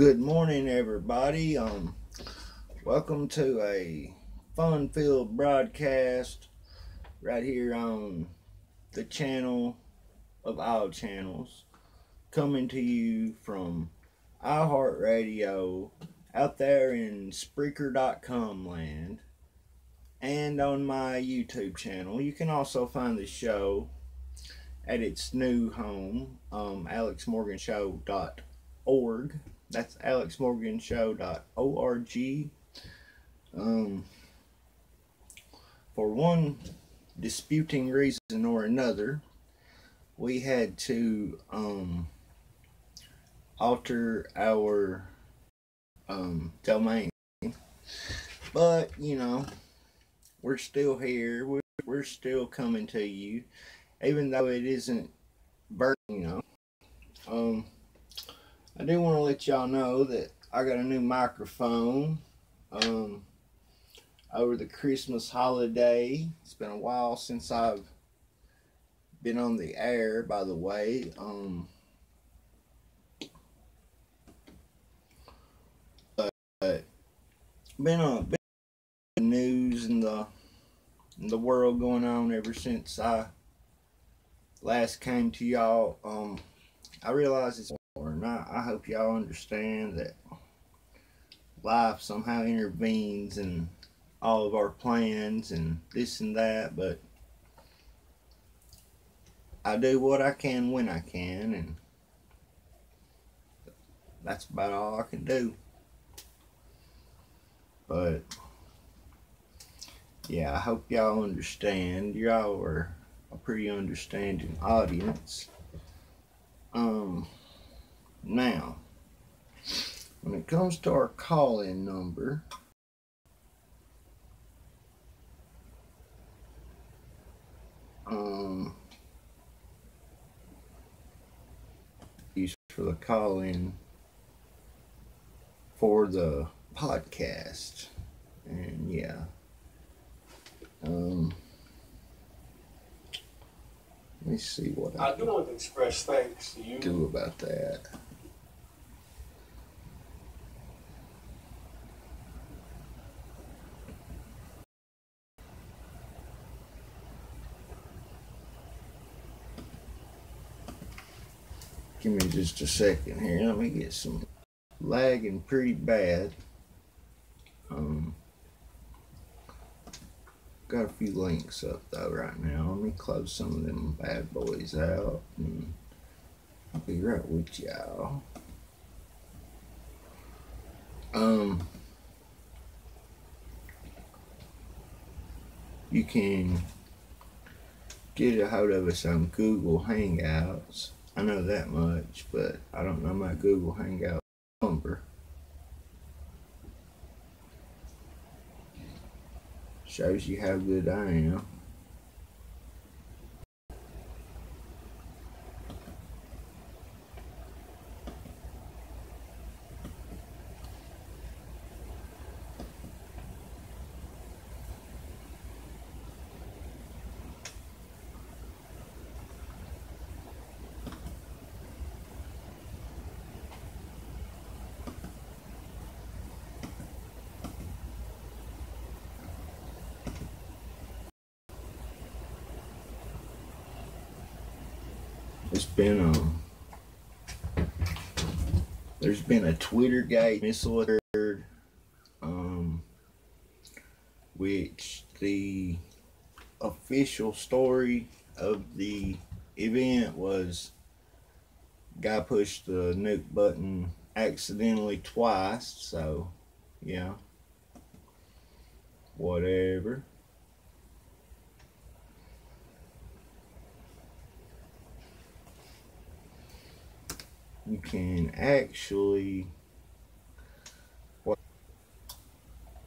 Good morning, everybody. Welcome to a fun-filled broadcast right here on the channel of all channels, coming to you from iHeartRadio out there in Spreaker.com land, and on my YouTube channel. You can also find the show at its new home, alexmorganshow.org. That's alexmorganshow.org. For one disputing reason or another, we had to alter our domain. But, you know, we're still here. We're still coming to you, even though it isn't burning, you know. I do want to let y'all know that I got a new microphone over the Christmas holiday. It's been a while since I've been on the air, by the way. But been a bit of news in the world going on ever since I last came to y'all. I realize it's important. I hope y'all understand that life somehow intervenes in all of our plans and this and that, but I do what I can when I can, and that's about all I can do. But yeah, I hope y'all understand. Y'all are a pretty understanding audience. Now, when it comes to our call-in number, for the call-in for the podcast, and yeah, let me see what I do want to express thanks to you. Do about that. Give me just a second here. Let me get some lagging pretty bad. Got a few links up though right now. Let me close some of them bad boys out, and I'll be right with y'all. You can get a hold of us on Google Hangouts. I know that much, but I don't know my Google Hangout number. Shows you how good I am. There's been a Twittergate missile, which the official story of the event was guy pushed the nuke button accidentally twice, so yeah, whatever. You can actually,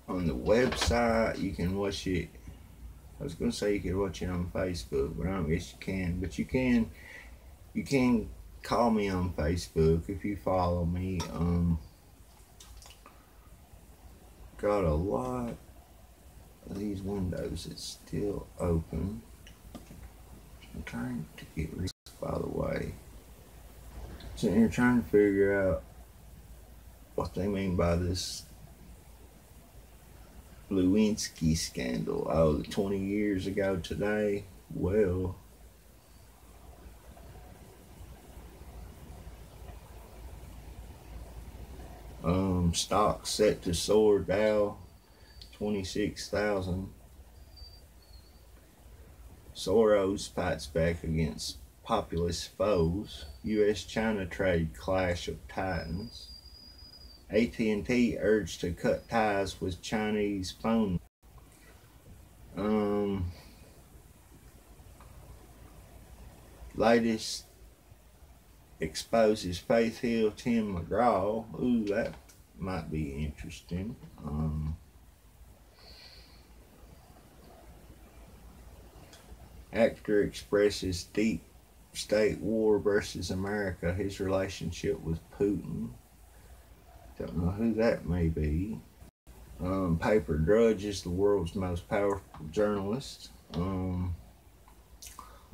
on the website, you can watch it. I was going to say you could watch it on Facebook, but I don't guess you can. But you can call me on Facebook if you follow me. Got a lot of these windows that's still open. I'm trying to get rid of, by the way. Sitting here trying to figure out what they mean by this Lewinsky scandal. Oh, 20 years ago today. Well, stock set to soar. Dow 26,000. Soros fights back against populist foes. U.S.-China trade clash of titans. AT&T urged to cut ties with Chinese phone. Latest exposes Faith Hill, Tim McGraw. Ooh, that might be interesting. Actor expresses deep state war versus America. His relationship with Putin. Don't know who that may be. Paper Drudge is the world's most powerful journalist.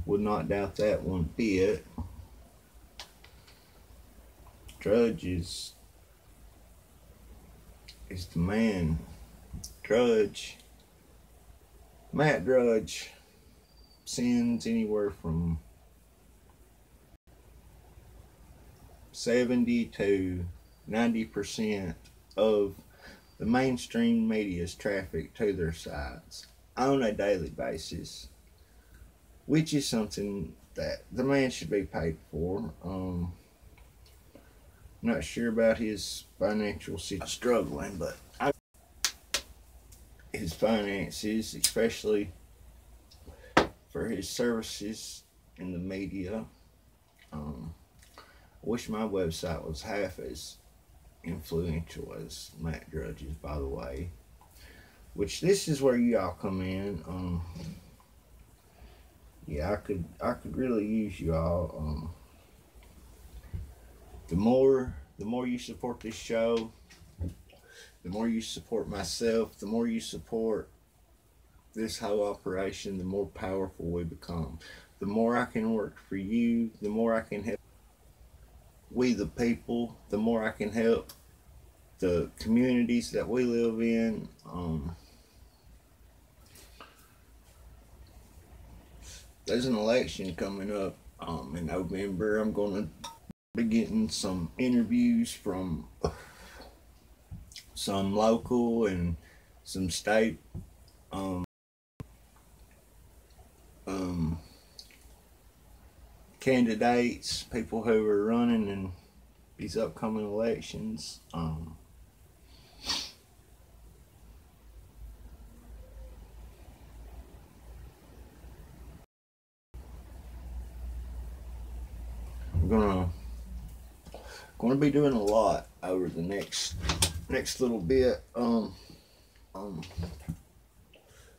Would not doubt that one bit. Drudge is the man. Drudge. Matt Drudge sends anywhere from 70 to 90% of the mainstream media's traffic to their sites on a daily basis, which is something that the man should be paid for. Not sure about his financial situation, struggling, but his finances, especially for his services in the media. I wish my website was half as influential as Matt Drudge's, by the way. Which this is where y'all come in. Yeah, I could really use y'all. The more you support this show, the more you support myself, the more you support this whole operation, the more powerful we become. The more I can work for you, the more I can help we the people, the more I can help the communities that we live in. There's an election coming up in November. I'm going to be getting some interviews from some local and some state candidates, people who are running in these upcoming elections. I'm gonna be doing a lot over the next little bit.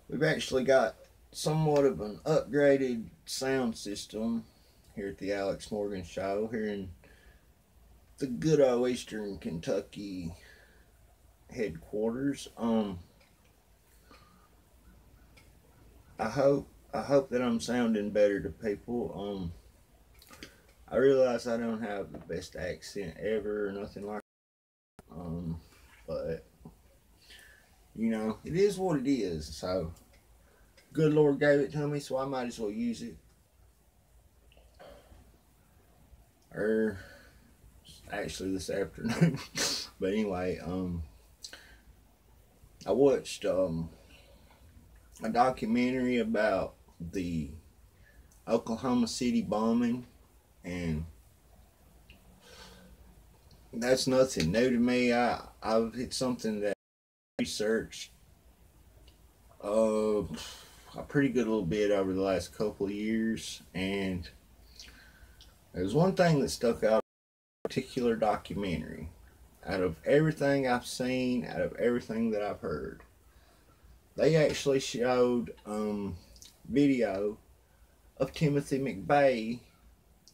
We've actually got somewhat of an upgraded sound system here at the Alex Morgan Show here in the good old Eastern Kentucky headquarters. I hope that I'm sounding better to people. I realize I don't have the best accent ever or nothing like that. But you know, it is what it is. So good Lord gave it to me, so I might as well use it. Or actually this afternoon. But anyway, I watched a documentary about the Oklahoma City bombing, and that's nothing new to me. It's something that I researched a pretty good little bit over the last couple of years, and there's one thing that stuck out in a particular documentary. Out of everything I've seen, out of everything that I've heard, they actually showed video of Timothy McVeigh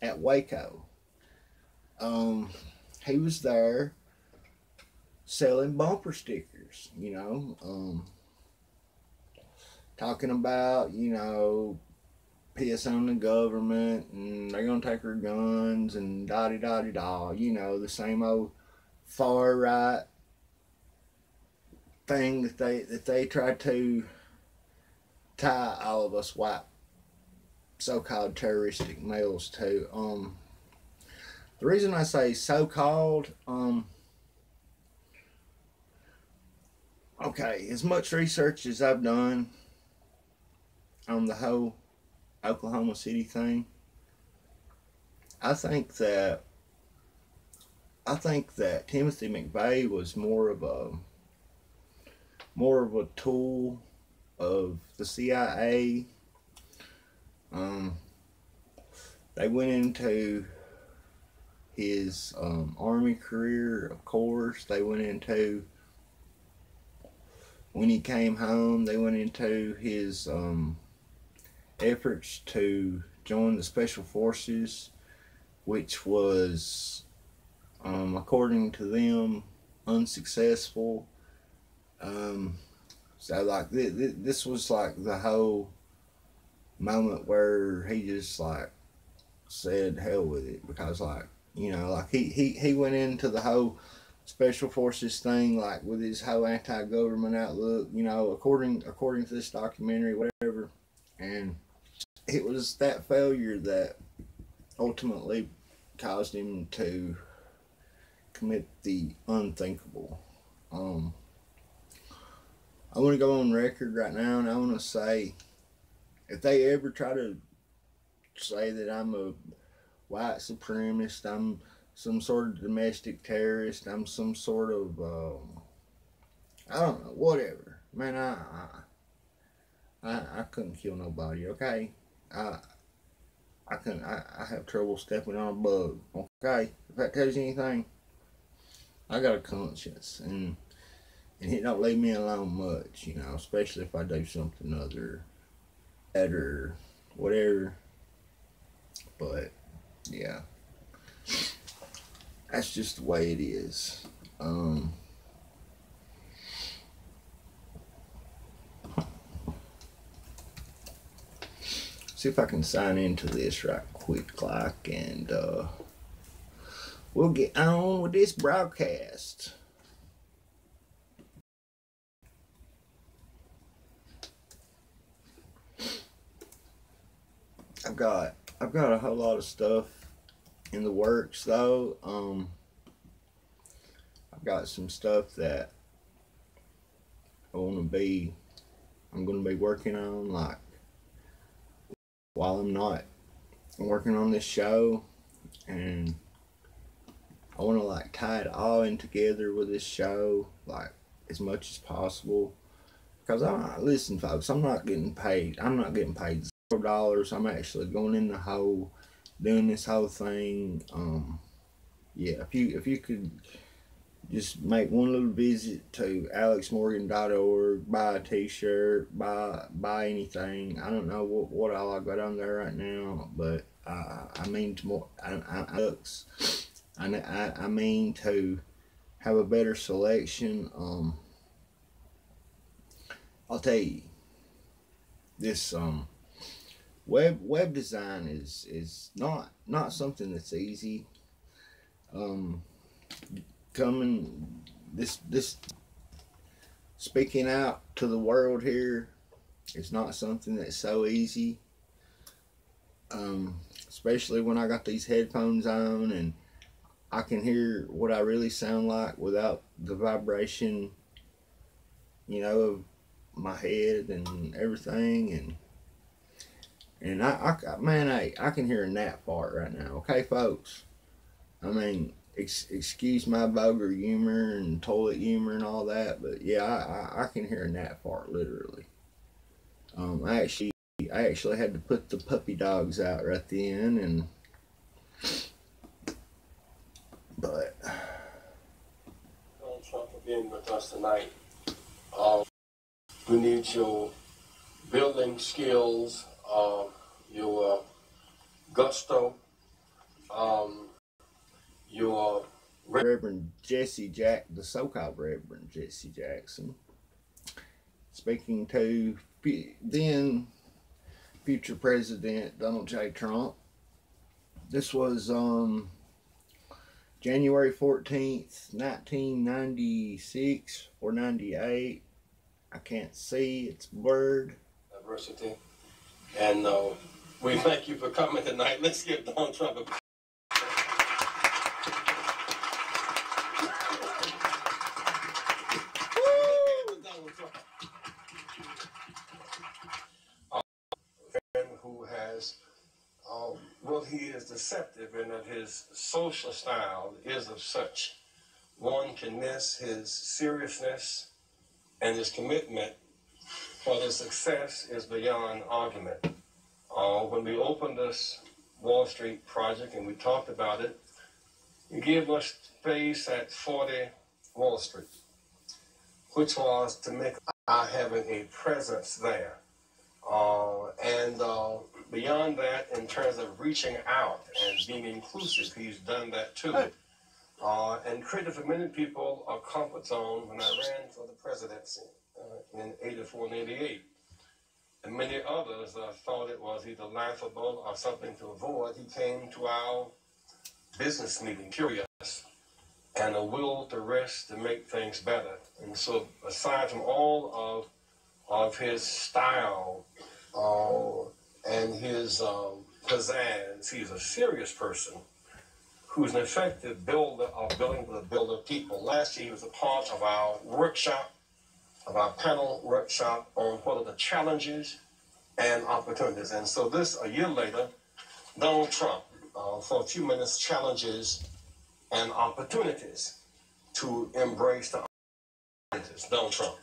at Waco. He was there selling bumper stickers, you know, talking about, you know, piss on the government and they're gonna take our guns and da-di-da-di-da, you know, the same old far right thing that they try to tie all of us white so-called terroristic males to. The reason I say so-called, okay, as much research as I've done on the whole Oklahoma City thing, I think that Timothy McVeigh was more of a tool of the CIA. They went into his army career, of course. They went into, when he came home, they went into his efforts to join the Special Forces, which was, according to them, unsuccessful. So like this was like the whole moment where he just like said hell with it, because like, you know, like he went into the whole special forces thing like with his whole anti-government outlook, you know, according to this documentary, whatever. And it was that failure that ultimately caused him to commit the unthinkable. I want to go on record right now, and I want to say, if they ever try to say that I'm a white supremacist, I'm some sort of domestic terrorist, I'm some sort of I don't know, whatever. Man, I couldn't kill nobody. Okay, I couldn't. I have trouble stepping on a bug. Okay, if that tells you anything, I got a conscience, and it don't leave me alone much, you know, especially if I do something other, better, whatever. But yeah, that's just the way it is. See if I can sign into this right quick, like, and we'll get on with this broadcast. I've got a whole lot of stuff in the works though. I've got some stuff that I'm gonna be working on, like, while I'm not working on this show, and I want to like tie it all in together with this show, like, as much as possible. Because listen, folks, I'm not getting paid $0. I'm actually going in the hole, doing this whole thing. Yeah, if you could just make one little visit to alexmorgan.org, buy a t-shirt, buy anything. I don't know what all I got on there right now, but I mean to more. I mean to have a better selection. I'll tell you, this web design is not something that's easy. Coming this speaking out to the world here is not something that's so easy. Especially when I got these headphones on and I can hear what I really sound like without the vibration, you know, of my head and everything. And I can hear a gnat fart right now. Okay, folks. I mean, excuse my vulgar humor and toilet humor and all that, but yeah, I can hear a gnat fart literally. I actually had to put the puppy dogs out right then, but Donald Trump for being with us tonight. We need your building skills, your gusto, your Reverend the so-called Reverend Jesse Jackson, speaking to then future President Donald J. Trump. This was January 14th, 1996 or 98. I can't see, it's blurred. Diversity. And we thank you for coming tonight. Let's give Donald Trump a who has, well, he is deceptive in that his social style is of such. One can miss his seriousness and his commitment for the success is beyond argument. When we opened this Wall Street project and we talked about it, he gave us space at 40 Wall Street, which was to make our having a presence there. And beyond that, in terms of reaching out and being inclusive, he's done that too. And created for many people a comfort zone when I ran for the presidency in 84 and 88. And many others thought it was either laughable or something to avoid. He came to our business meeting curious and a will to risk to make things better. And so aside from all of his style and his pizzazz, he's a serious person who's an effective builder of people. Last year he was a part of our workshop, of our panel workshop on what are the challenges and opportunities. And so this, a year later, Donald Trump, for a few minutes, challenges and opportunities to embrace the opportunities. Donald Trump.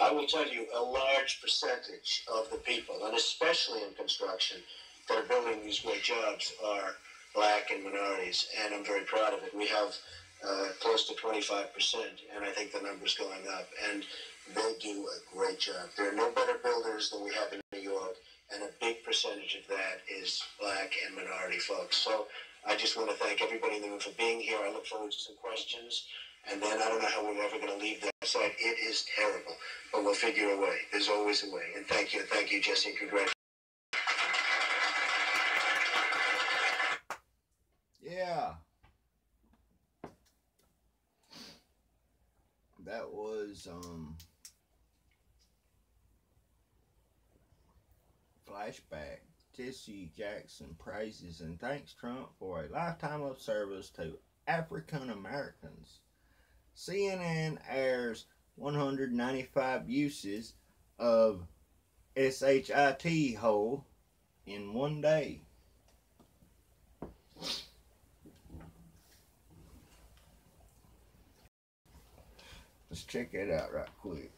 I will tell you, a large percentage of the people, and especially in construction, that are building these great jobs are black and minorities, and I'm very proud of it. We have close to 25%, and I think the number's going up, and they do a great job. There are no better builders than we have in New York, and a big percentage of that is black and minority folks. So I just want to thank everybody in the room for being here. I look forward to some questions. And then I don't know how we're ever going to leave that site. It is terrible, but we'll figure a way. There's always a way. And thank you, Jesse, and congratulations. Yeah. That was flashback. Jesse Jackson praises and thanks Trump for a lifetime of service to African Americans. CNN airs 195 uses of SHIT hole in one day. Let's check it out right quick.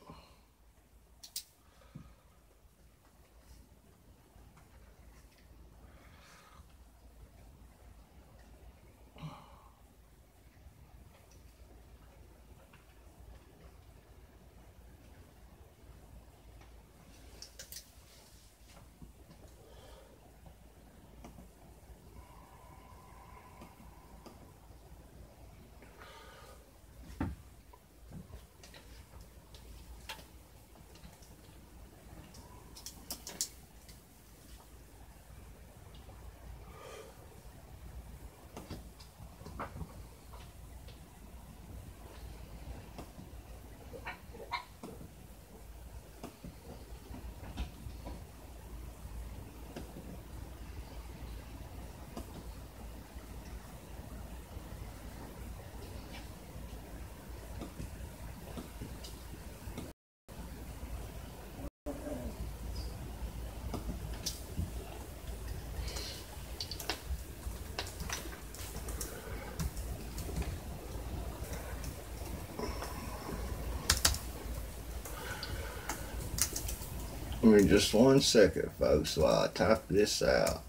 Give me just 1 second, folks, while I type this out.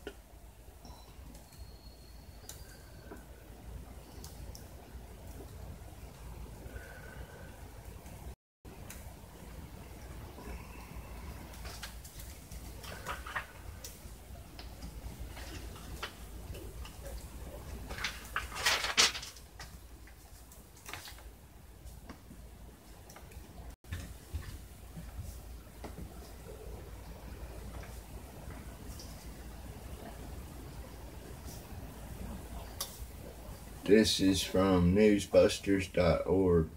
This is from newsbusters.org.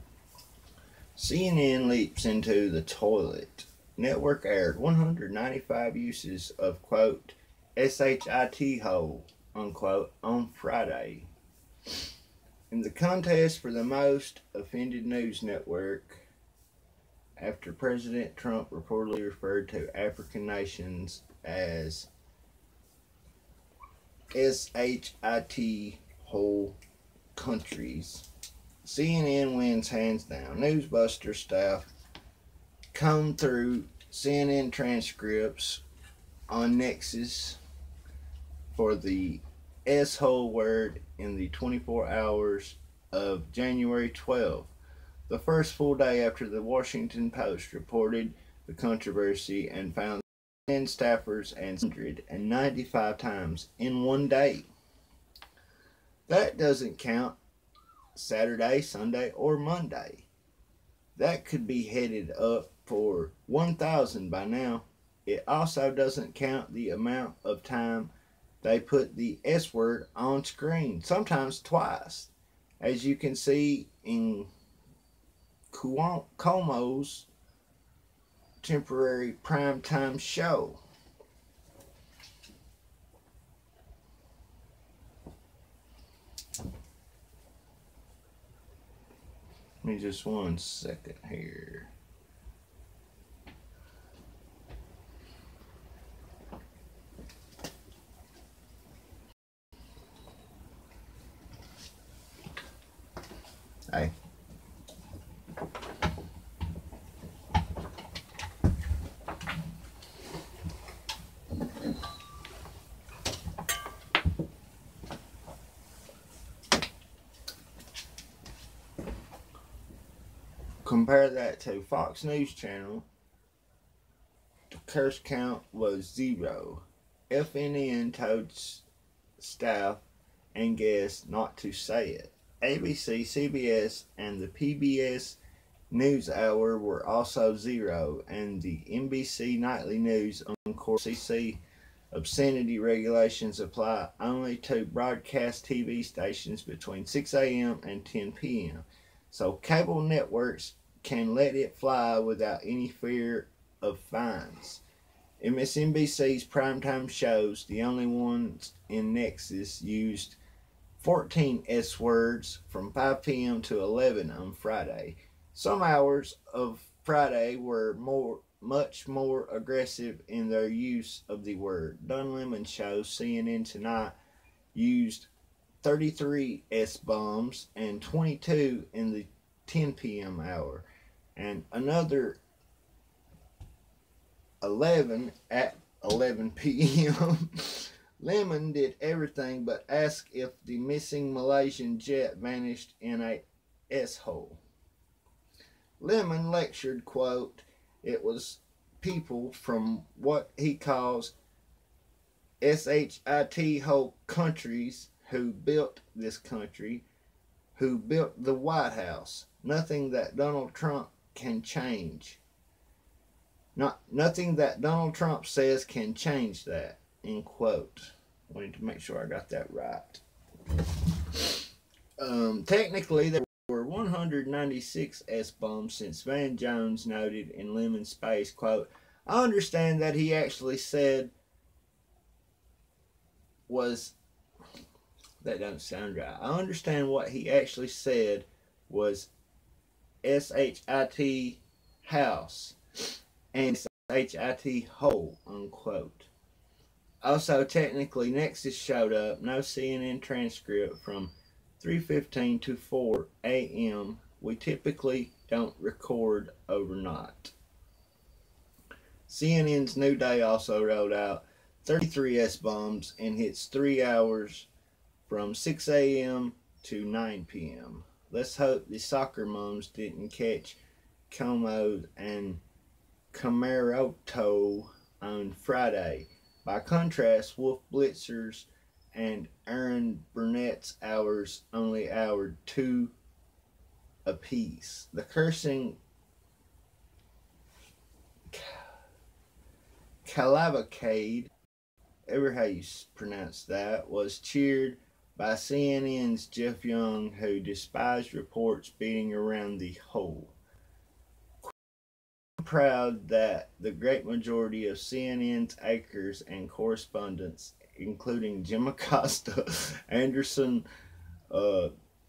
CNN leaps into the toilet. Network aired 195 uses of, quote, SHIT hole, unquote, on Friday. In the contest for the most offended news network, after President Trump reportedly referred to African nations as SHIT hole countries, CNN wins hands down. Newsbuster staff combed through CNN transcripts on Nexus for the S-hole word in the 24 hours of January 12th, the first full day after the Washington Post reported the controversy and found CNN staffers and 195 times in one day. That doesn't count Saturday, Sunday, or Monday. That could be headed up for 1,000 by now. It also doesn't count the amount of time they put the S word on screen, sometimes twice, as you can see in Cuomo's temporary primetime show. Give me just 1 second here. Hey. Compare that to Fox News Channel. The curse count was 0. FNN told staff and guests not to say it. ABC, CBS, and the PBS NewsHour were also 0, and the NBC Nightly News on course CC obscenity regulations apply only to broadcast TV stations between 6 a.m. and 10 p.m. So cable networks can let it fly without any fear of fines. MSNBC's primetime shows, the only ones in Nexus, used 14 S words from 5 p.m. to 11 on Friday. Some hours of Friday were much more aggressive in their use of the word. Don Lemon show CNN Tonight used 33 S-bombs and 22 in the 10 p.m. hour, and another 11 at 11 p.m. Lemon did everything but ask if the missing Malaysian jet vanished in a S-hole. Lemon lectured, quote, it was people from what he calls SHIT hole countries who built this country, who built the White House. Nothing that Donald Trump can change. Nothing that Donald Trump says can change that, end quote. I need to make sure I got that right. Technically, there were 196 S-bombs since Van Jones noted in Lemon's Space, quote, I understand that he actually said was, that doesn't sound right. I understand what he actually said was SHIT house and SHIT hole, unquote. Also, technically, Nexus showed up. No CNN transcript from 3:15 to 4 a.m. We typically don't record overnight. CNN's New Day also rolled out 33 S-bombs in its 3 hours from 6 a.m. to 9 p.m. Let's hope the soccer moms didn't catch Como and Camaroto on Friday. By contrast, Wolf Blitzer's and Aaron Burnett's hours only houred 2 apiece. The cursing cavalcade, ever how you pronounce that, was cheered by CNN's Jeff Young, who despised reports beating around the hole. I'm proud that the great majority of CNN's anchors and correspondents, including Jim Acosta, Anderson,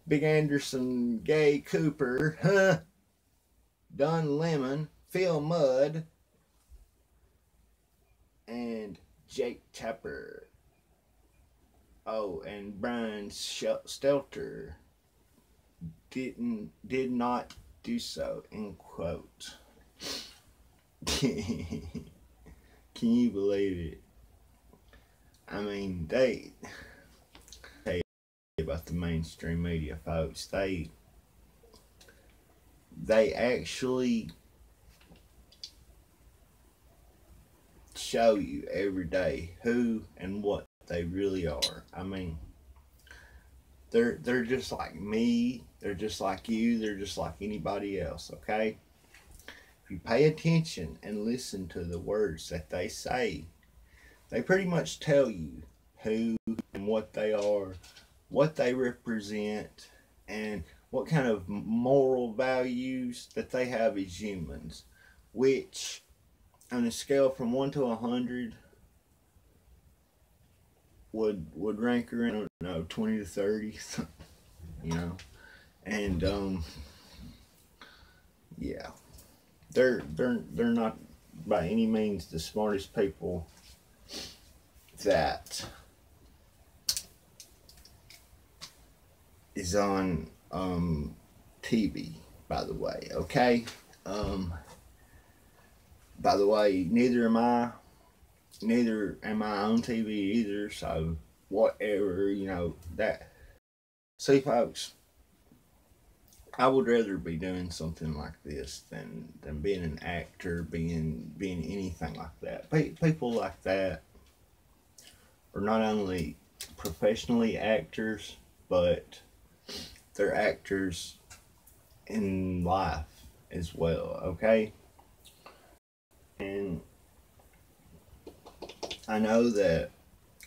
Big Anderson, Gay Cooper, Don Lemon, Phil Mudd, and Jake Tapper. Oh, and Brian Stelter did not do so, end quote. Can you believe it? I mean, they tell you about the mainstream media, folks. They actually show you every day who and what they really are. I mean, they're just like me, they're just like you, they're just like anybody else, okay? If you pay attention and listen to the words that they say, they pretty much tell you who and what they are, what they represent, and what kind of moral values that they have as humans, which on a scale from 1 to 100 would rank around, I don't know, 20 to 30, you know. And yeah, they're not by any means the smartest people that is on TV, by the way, okay? By the way, neither am I on TV either, so whatever, you know, that. See, folks, I would rather be doing something like this than being an actor, being anything like that. People like that are not only professionally actors, but they're actors in life as well, okay? And I know that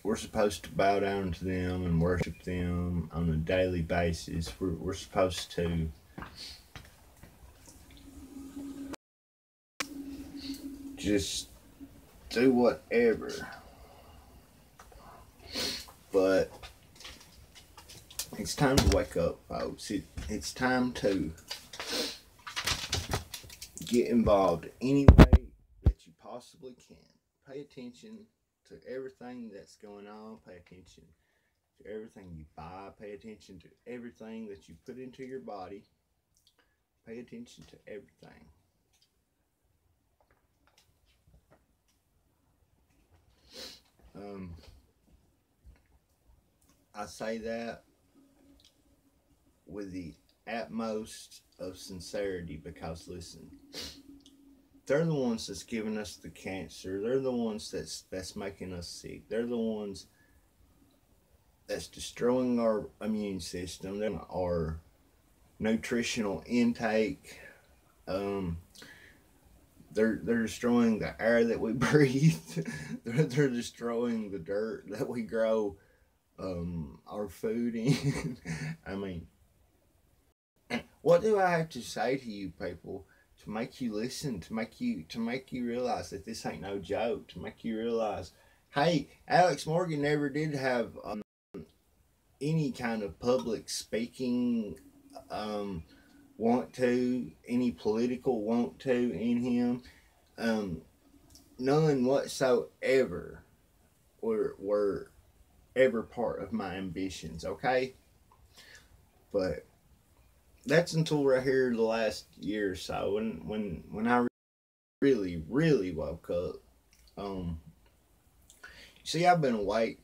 we're supposed to bow down to them and worship them on a daily basis. We're supposed to just do whatever. But it's time to wake up, folks. It's time to get involved any way that you possibly can. Pay attention to everything that's going on. Pay attention to everything you buy. Pay attention to everything that you put into your body. Pay attention to everything. I say that with the utmost of sincerity because, listen, they're the ones that's giving us the cancer. They're the ones that's making us sick. They're the ones that's destroying our immune system, our nutritional intake. They're destroying the air that we breathe. they're destroying the dirt that we grow our food in. I mean, what do I have to say to you people to make you listen, to make you realize that this ain't no joke, to make you realize, hey, Alex Morgan never did have any kind of public speaking want to, any political want to in him. None whatsoever were ever part of my ambitions, okay? But that's until right here the last year or so when I really woke up. You see, I've been awake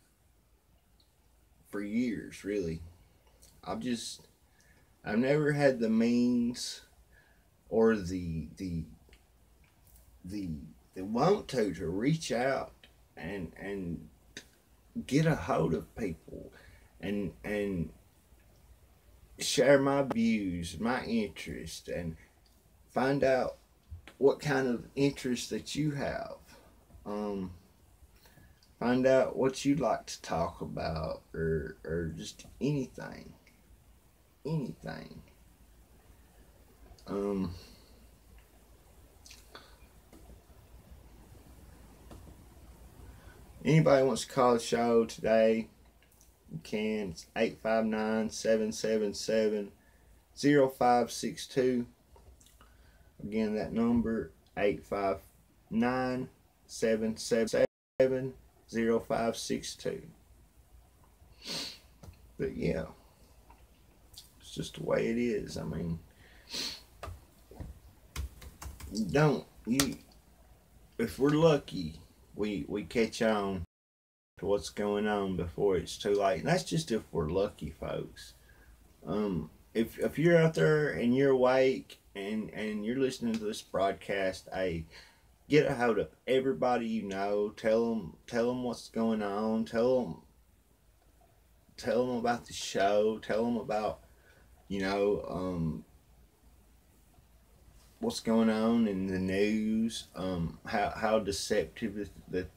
for years, really. I've never had the means or the want to reach out and get a hold of people and share my views, my interest, and find out what kind of interest that you have. Find out what you'd like to talk about, or just anything. Anything. Anybody wants to call the show today, you can. It's 859-777-0562. Again, that number, 859-777-0562. But yeah, it's just the way it is. I mean, if we're lucky, we catch on to what's going on before it's too late. And that's just if we're lucky, folks. If you're out there and you're awake and you're listening to this broadcast, hey, get a hold of everybody you know. Tell them what's going on. Tell them about the show. Tell them about, what's going on in the news. How deceptive the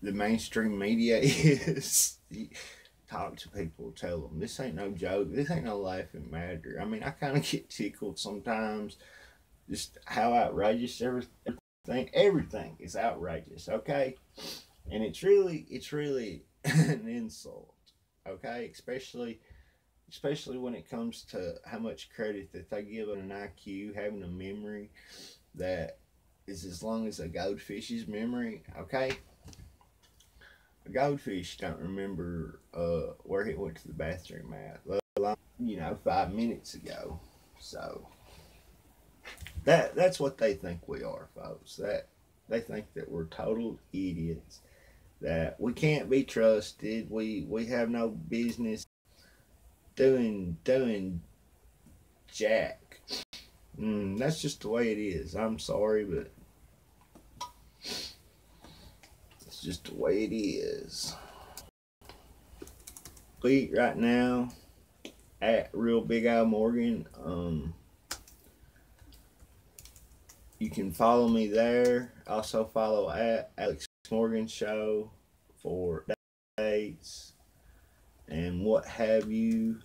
mainstream media is. Talk to people, tell them this ain't no joke, this ain't no laughing matter. I mean, I kind of get tickled sometimes, just how outrageous everything is outrageous, okay? And it's really an insult, okay? Especially when it comes to how much credit that they give an IQ, having a memory that is as long as a goldfish's memory, okay? A goldfish don't remember where he went to the bathroom at, let alone, 5 minutes ago. So that's what they think we are, folks. That they think that we're total idiots, that we can't be trusted, we have no business doing jack. That's just the way it is. I'm sorry, but just the way it is. Tweet right now at Real Big Al Morgan. You can follow me there. Also follow at Alex Morgan Show for dates and what have you.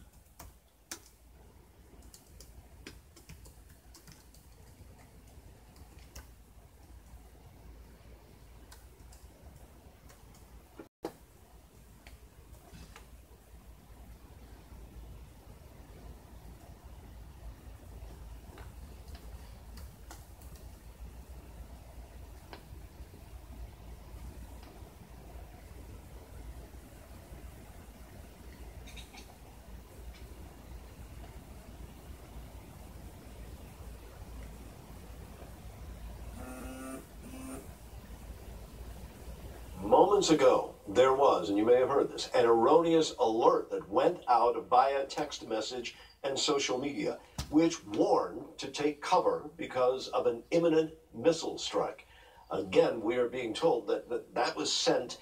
Moments ago, there was, and you may have heard this, an erroneous alert that went out via text message and social media, which warned to take cover because of an imminent missile strike. Again, we are being told that was sent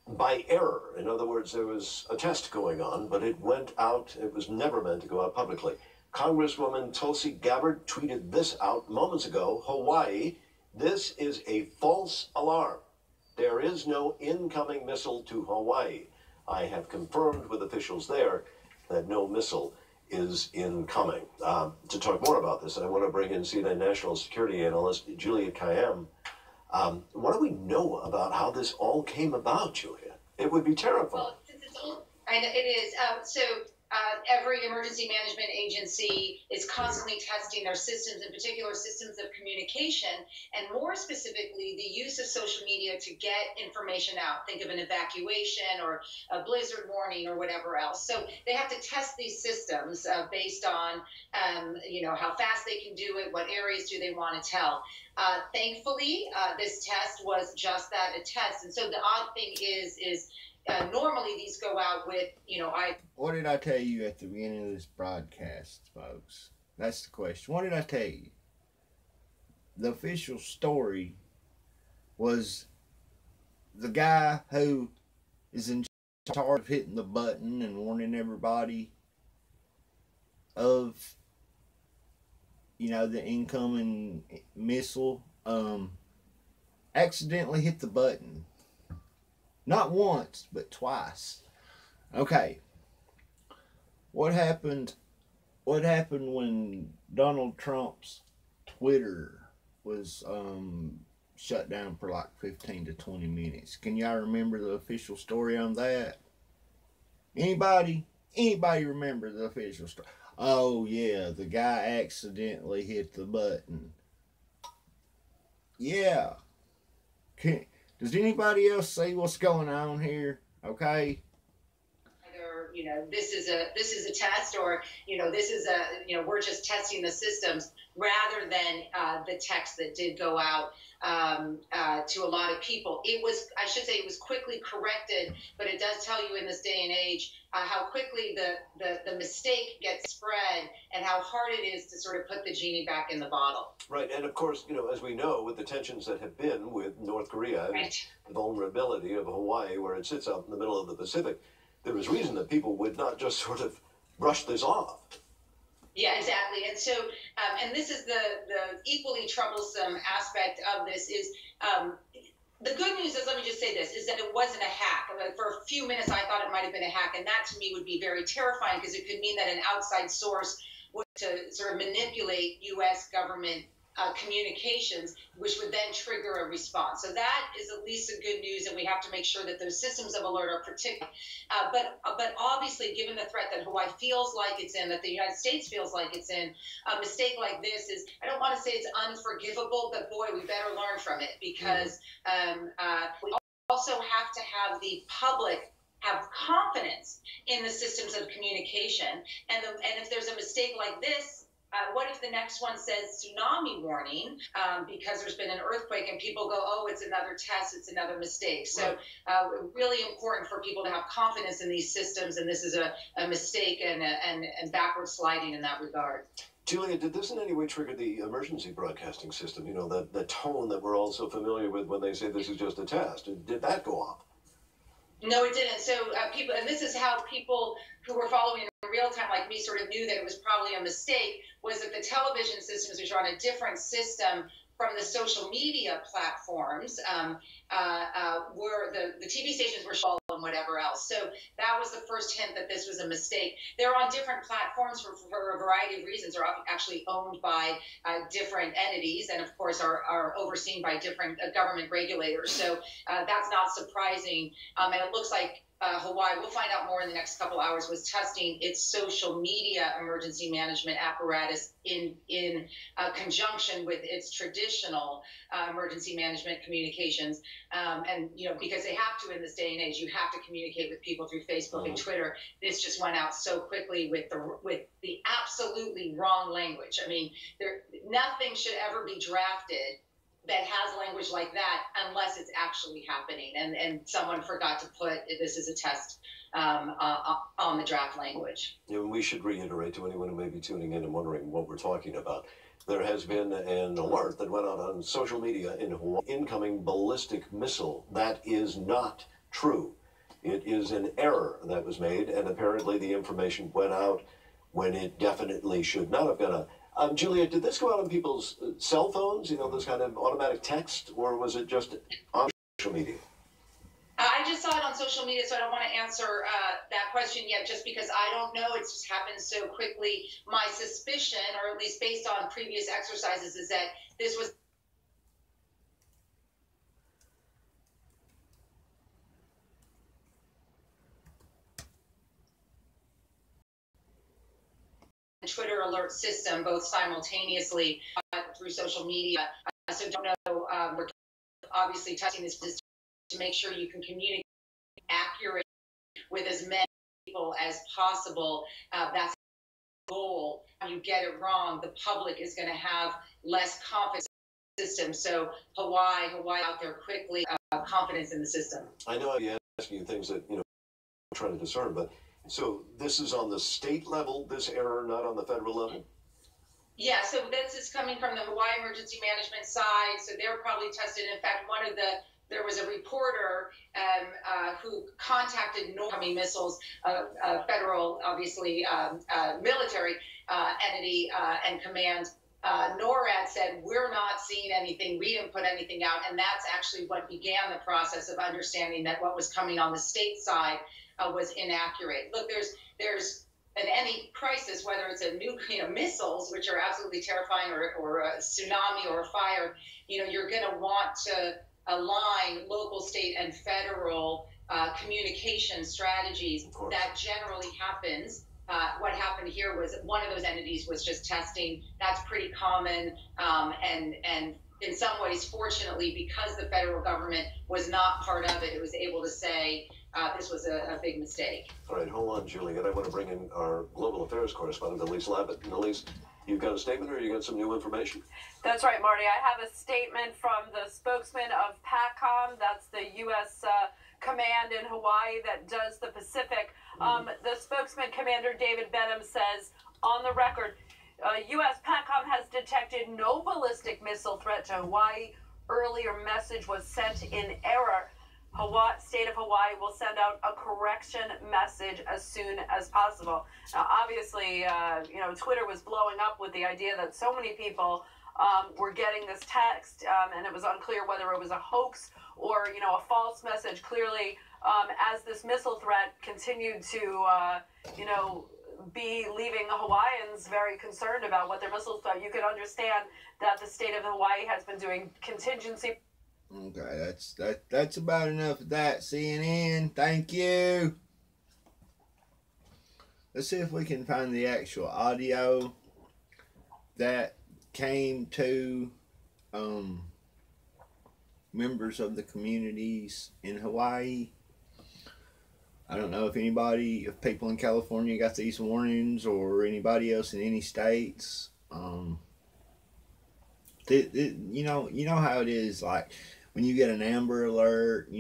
by error. In other words, there was a test going on, but it went out. It was never meant to go out publicly. Congresswoman Tulsi Gabbard tweeted this out moments ago. Hawaii, this is a false alarm. There is no incoming missile to Hawaii. I have confirmed with officials there that no missile is incoming. To talk more about this, I want to bring in CNN National Security Analyst Julia Kayyem. What do we know about how this all came about, Julia? It would be terrifying. Well, and it is. Every emergency management agency is constantly testing their systems, in particular systems of communication, and more specifically, the use of social media to get information out. Think of an evacuation or a blizzard warning or whatever else. So they have to test these systems based on, how fast they can do it, what areas do they want to tell. Thankfully, this test was just that, a test. And so the odd thing is normally these go out with, What did I tell you at the beginning of this broadcast, folks? That's the question. What did I tell you? The official story was the guy who is in charge of hitting the button and warning everybody of, the incoming missile, accidentally hit the button. Not once, but twice. Okay. What happened? What happened when Donald Trump's Twitter was shut down for like 15 to 20 minutes? Can y'all remember the official story on that? Anybody? Anybody remember the official story? Oh yeah, the guy accidentally hit the button. Yeah. Can, does anybody else see what's going on here? Okay. Either, this is a test, or this is we're just testing the systems, rather than the text that did go out to a lot of people. It was quickly corrected, but it does tell you in this day and age how quickly the mistake gets spread, and how hard it is to sort of put the genie back in the bottle. Right, and of course, as we know, with the tensions that have been with North Korea, right, the vulnerability of Hawaii, where it sits out in the middle of the Pacific, there was reason that people would not just sort of brush this off. Yeah, exactly. And so, and this is the equally troublesome aspect of this is, the good news is, let me just say this, is that it wasn't a hack. For a few minutes, I thought it might have been a hack, and that to me would be very terrifying, because it could mean that an outside source was to sort of manipulate U.S. government communications, which would then trigger a response. So that is at least some good news, and we have to make sure that those systems of alert are protected. But obviously, given the threat that Hawaii feels like it's in, that the United States feels like it's in, a mistake like this is, I don't want to say it's unforgivable, but boy, we better learn from it, because we also have to have the public have confidence in the systems of communication. And if there's a mistake like this, what if the next one says tsunami warning, because there's been an earthquake, and people go, oh, it's another test, it's another mistake. So really important for people to have confidence in these systems, and this is a mistake and backward sliding in that regard. Julia, did this in any way trigger the emergency broadcasting system? The tone that we're all so familiar with when they say this is just a test. Did that go off? No, it didn't. So people, and this is how people who were following in real time, like me, sort of knew that it was probably a mistake, was that the television systems, which are on a different system from the social media platforms, were the TV stations were shut and whatever else. So that was the first hint that this was a mistake. They're on different platforms for a variety of reasons. They're actually owned by different entities, and of course are overseen by different government regulators. So that's not surprising. And it looks like Hawaii, we'll find out more in the next couple hours, was testing its social media emergency management apparatus in conjunction with its traditional emergency management communications. And, because they have to in this day and age, you have to communicate with people through Facebook and Twitter. This just went out so quickly with the absolutely wrong language. I mean, nothing should ever be drafted that has language like that unless it's actually happening, and someone forgot to put this is a test on the draft language. We should reiterate to anyone who may be tuning in and wondering what we're talking about. There has been an alert that went out on social media in Hawaii, incoming ballistic missile. That is not true. It is an error that was made, and apparently the information went out when it definitely should not have gone out. Julia, did this go out on people's cell phones, this kind of automatic text, or was it just on social media? I just saw it on social media, so I don't want to answer that question yet, just because I don't know. It's just happened so quickly. My suspicion, or at least based on previous exercises, is that this was Twitter alert system, both simultaneously through social media. So don't know. We're obviously testing this to make sure you can communicate accurately with as many people as possible. That's the goal. When you get it wrong, the public is going to have less confidence in the system. So Hawaii out there quickly, confidence in the system. I know I'm asking you things that, I'm trying to discern, but so this is on the state level, this error, not on the federal level? Yeah, so this is coming from the Hawaii emergency management side. So they're probably tested. In fact, there was a reporter who contacted incoming missiles, federal, obviously, military entity and command NORAD said, we're not seeing anything. We didn't put anything out. And that's actually what began the process of understanding that what was coming on the state side was inaccurate. Look, there's in any crisis, whether it's a nuclear missiles, which are absolutely terrifying, or a tsunami or a fire, you're going to want to align local, state, and federal communication strategies. That generally happens. What happened here was one of those entities was just testing. That's pretty common, and in some ways, fortunately, because the federal government was not part of it, it was able to say this was a big mistake. All right, hold on, Juliet. I want to bring in our global affairs correspondent, Elise Labott. And Elise, you've got a statement, or you got some new information? That's right, Marty. I have a statement from the spokesman of PACOM. That's the U.S. command in Hawaii that does the Pacific. The spokesman, Commander David Benham, says on the record, U.S. PACOM has detected no ballistic missile threat to Hawaii. Earlier message was sent in error. State of Hawaii will send out a correction message as soon as possible. Now, obviously, Twitter was blowing up with the idea that so many people were getting this text, and it was unclear whether it was a hoax or, a false message. Clearly, as this missile threat continued to, be leaving Hawaiians very concerned about what their missiles threat, you could understand that the state of Hawaii has been doing contingency. Okay, that's about enough of that, CNN. Thank you. Let's see if we can find the actual audio that came to members of the communities in Hawaii. I don't know if people in California got these warnings, or anybody else in any states. You know how it is, like when you get an Amber Alert,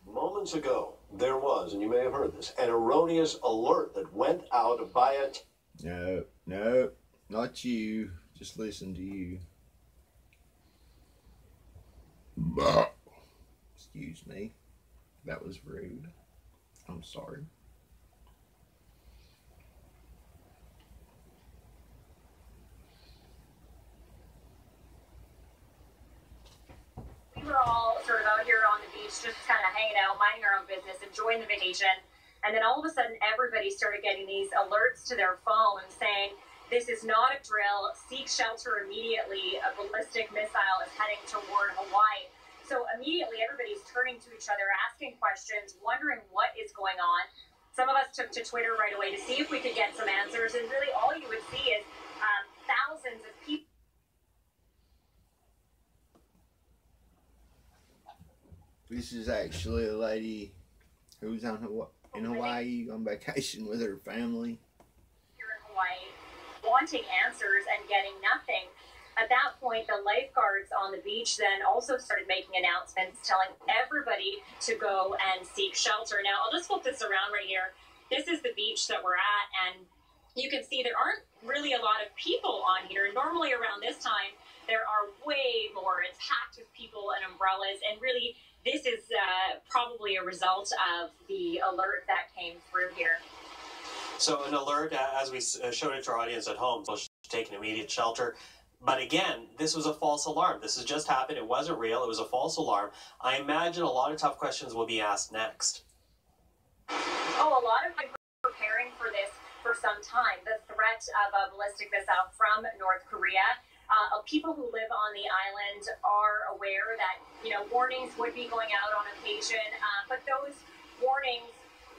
Moments ago, there was, and you may have heard this, an erroneous alert that went out by a... No, not you. Just listen to you. Excuse me. That was rude. I'm sorry. We were all sort of out here on the beach, just kind of hanging out, minding our own business, enjoying the vacation. And then all of a sudden, everybody started getting these alerts to their phone saying, this is not a drill, seek shelter immediately, a ballistic missile is heading toward Hawaii. So immediately, everybody's turning to each other, asking questions, wondering what is going on. Some of us took to Twitter right away to see if we could get some answers. And really, all you would see is thousands of people. This is actually a lady who's in Hawaii on vacation with her family. Here in Hawaii, wanting answers and getting nothing. At that point, the lifeguards on the beach then also started making announcements telling everybody to go and seek shelter. Now, I'll just flip this around right here. This is the beach that we're at, and you can see there aren't really a lot of people on here. Normally around this time, there are way more. It's packed with people and umbrellas, and really, this is probably a result of the alert that came through here. So an alert, as we showed it to our audience at home, so take an immediate shelter. But again, this was a false alarm. This has just happened. It wasn't real. It was a false alarm. I imagine a lot of tough questions will be asked next. Oh, a lot of people are preparing for this for some time. The threat of a ballistic missile from North Korea. People who live on the island are aware that, warnings would be going out on occasion, but those warnings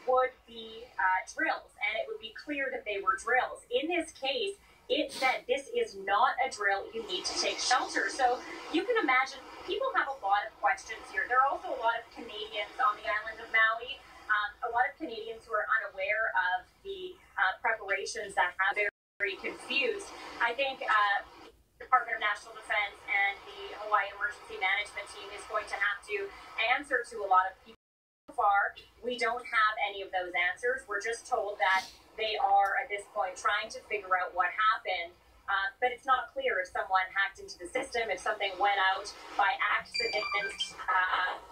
would be drills, and it would be clear that they were drills. In this case, it said this is not a drill, you need to take shelter. So you can imagine people have a lot of questions here. There are also a lot of Canadians on the island of Maui, a lot of Canadians who are unaware of the preparations that have very confused. I think Department of National Defense and the Hawaii Emergency Management Team is going to have to answer to a lot of people. So far, we don't have any of those answers. We're just told that they are, at this point, trying to figure out what happened. But it's not clear if someone hacked into the system, if something went out by accident.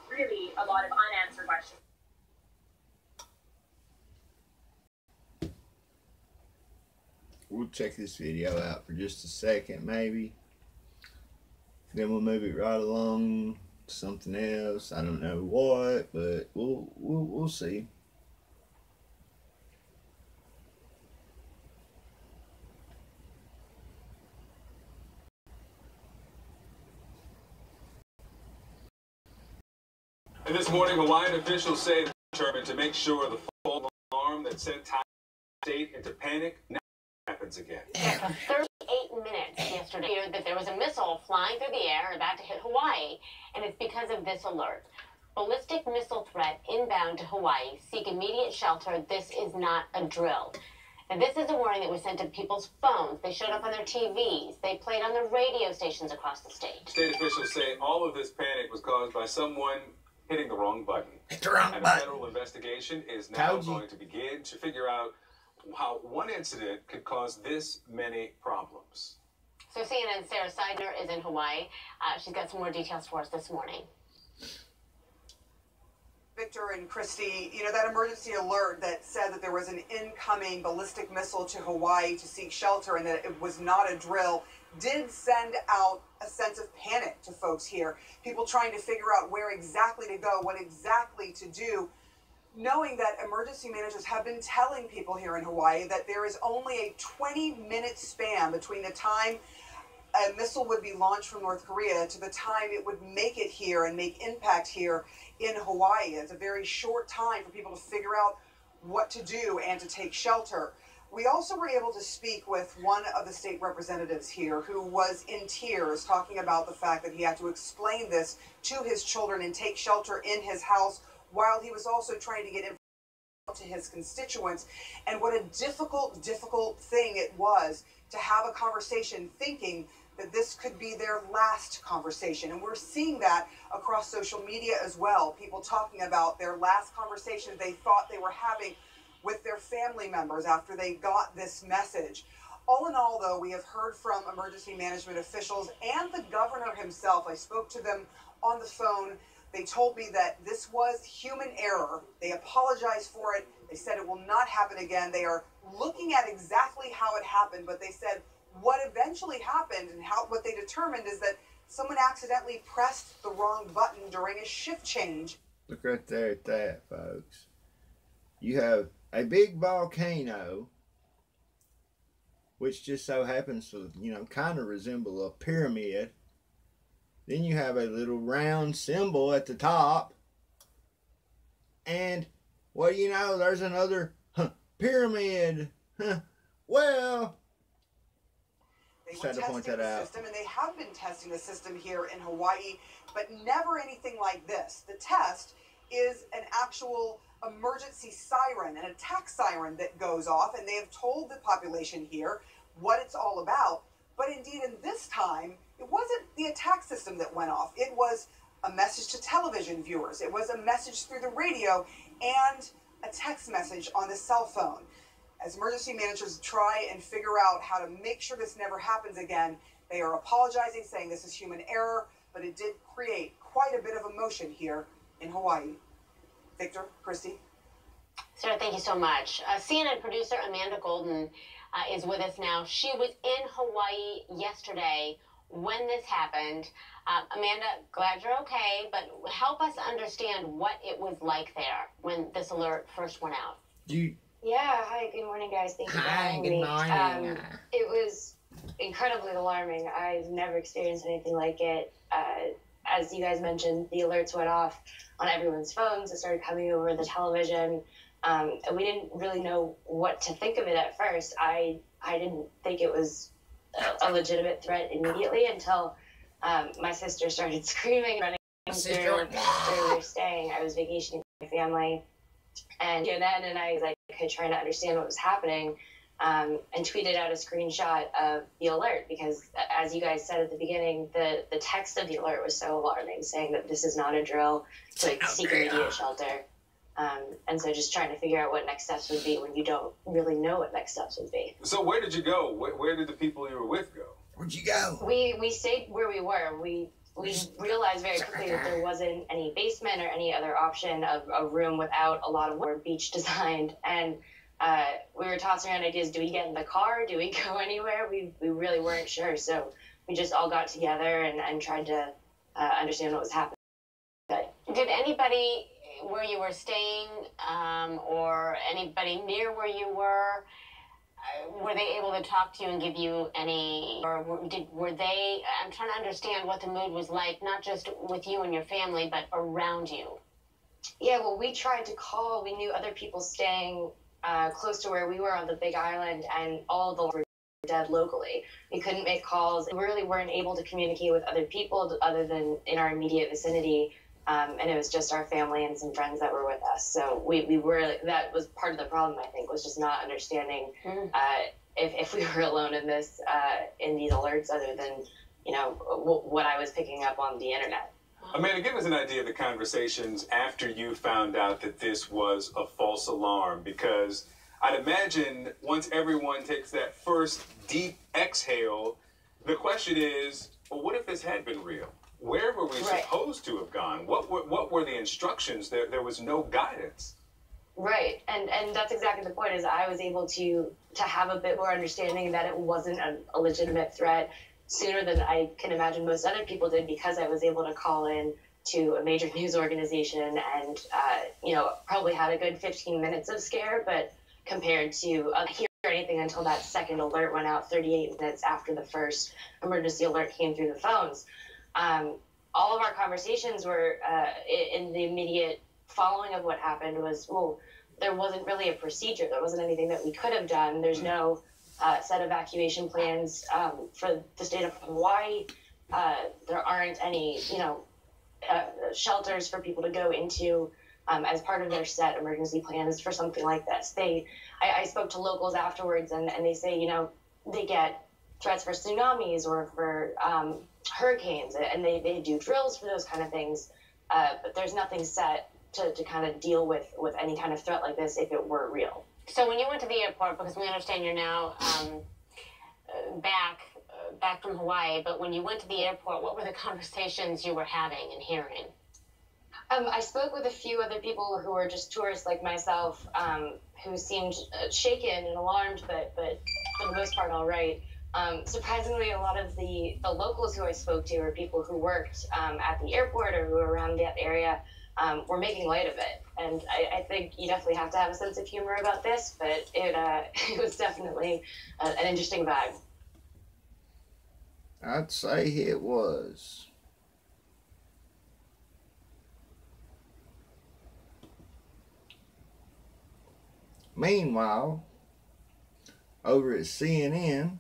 Really, a lot of unanswered questions. we'll check this video out for just a second, maybe. Then we'll move it right along to something else. I don't know what, but we'll see. And this morning, Hawaiian officials say they're determined to make sure the false alarm that sent the state into panic never happens again. For 38 minutes yesterday, that there was a missile flying through the air about to hit Hawaii, and it's because of this alert. Ballistic missile threat inbound to Hawaii. Seek immediate shelter. This is not a drill. And this is a warning that was sent to people's phones. They showed up on their TVs. They played on the radio stations across the state. State officials say all of this panic was caused by someone hitting the wrong button. Hit the wrong and button. A federal investigation is now going to begin to figure out how one incident could cause this many problems. So CNN's Sarah Seidner is in Hawaii. She's got some more details for us this morning. Victor and Christy, you know, that emergency alert that said that there was an incoming ballistic missile to Hawaii to seek shelter and that it was not a drill did send out a sense of panic to folks here. People trying to figure out where exactly to go, what exactly to do, knowing that emergency managers have been telling people here in Hawaii that there is only a 20-minute span between the time a missile would be launched from North Korea to the time it would make it here and make impact here in Hawaii. It's a very short time for people to figure out what to do and to take shelter. We also were able to speak with one of the state representatives here who was in tears talking about the fact that he had to explain this to his children and take shelter in his house while he was also trying to get information to his constituents. And what a difficult thing it was to have a conversation thinking that this could be their last conversation. And we're seeing that across social media as well. People talking about their last conversation they thought they were having with their family members after they got this message. All in all, though, we have heard from emergency management officials and the governor himself. I spoke to them on the phone. They told me that this was human error. They apologized for it. They said it will not happen again. They are looking at exactly how it happened, but they said what eventually happened and what they determined is that someone accidentally pressed the wrong button during a shift change. Look right there at that, folks. You have a big volcano, which just so happens to, you know, kind of resemble a pyramid. Then you have a little round symbol at the top. And, what do you know, there's another pyramid. Well, they were testing the system, and they have been testing the system here in Hawaii, but never anything like this. The test is an actual emergency siren, an attack siren that goes off, and they have told the population here what it's all about. But indeed, in this time, it wasn't the attack system that went off. It was a message to television viewers. It was a message through the radio and a text message on the cell phone. As emergency managers try and figure out how to make sure this never happens again, they are apologizing, saying this is human error, but it did create quite a bit of emotion here in Hawaii. Victor, Christy. Sarah, thank you so much. CNN producer Amanda Golden is with us now. She was in Hawaii yesterday when this happened. Amanda, glad you're okay, but help us understand what it was like there when this alert first went out. Yeah, hi, good morning, guys. Thank you for having me. It was incredibly alarming. I've never experienced anything like it. As you guys mentioned, the alerts went off on everyone's phones. It started coming over the television. And we didn't really know what to think of it at first. I didn't think it was a legitimate threat immediately until my sister started screaming, running through where we were staying. I was vacationing with my family. And then and I was like trying to understand what was happening, and tweeted out a screenshot of the alert because, as you guys said at the beginning, the text of the alert was so alarming, saying that this is not a drill, to seek immediate shelter. And so just trying to figure out what next steps would be when you don't really know what next steps would be. So where did you go? Where did the people you were with go? Where'd you go? We stayed where we were. We realized very quickly that there wasn't any basement or any other option of a room without a lot of beach designed. And we were tossing around ideas. Do we get in the car? Do we go anywhere? We really weren't sure. So we just all got together and tried to understand what was happening. But did anybody where you were staying or anybody near where you were they able to talk to you and give you any, or were they, I'm trying to understand what the mood was like, not just with you and your family, but around you. Yeah, well, we tried to call. We knew other people staying close to where we were on the Big Island, and all of them were dead locally. We couldn't make calls. We really weren't able to communicate with other people other than in our immediate vicinity. And it was just our family and some friends that were with us. So we were, that was part of the problem, I think, was just not understanding if we were alone in this, in these alerts, other than, you know, what I was picking up on the internet. Amanda, give us an idea of the conversations after you found out that this was a false alarm, because I'd imagine once everyone takes that first deep exhale, the question is, well, what if this had been real? Where were we supposed to have gone? What were the instructions? There was no guidance. Right, and that's exactly the point. Is I was able to have a bit more understanding that it wasn't a legitimate threat sooner than I can imagine most other people did, because I was able to call in to a major news organization and you know, probably had a good 15 minutes of scare, but compared to hear anything until that second alert went out 38 minutes after the first emergency alert came through the phones. All of our conversations were in the immediate following of what happened was, well, there wasn't really a procedure. There wasn't anything that we could have done. There's no set evacuation plans for the state of Hawaii. There aren't any, you know, shelters for people to go into as part of their set emergency plans for something like this. I spoke to locals afterwards, and they say, you know, they get threats for tsunamis or for hurricanes, and they do drills for those kind of things, but there's nothing set to kind of deal with any kind of threat like this if it were real. So when you went to the airport, because we understand you're now back from Hawaii, but when you went to the airport, what were the conversations you were having and hearing? I spoke with a few other people who were just tourists like myself, who seemed shaken and alarmed, but for the most part all right. Surprisingly, a lot of the locals who I spoke to, or people who worked at the airport or who were around that area, were making light of it. And I think you definitely have to have a sense of humor about this, but it was definitely an interesting vibe. I'd say it was. Meanwhile, over at CNN,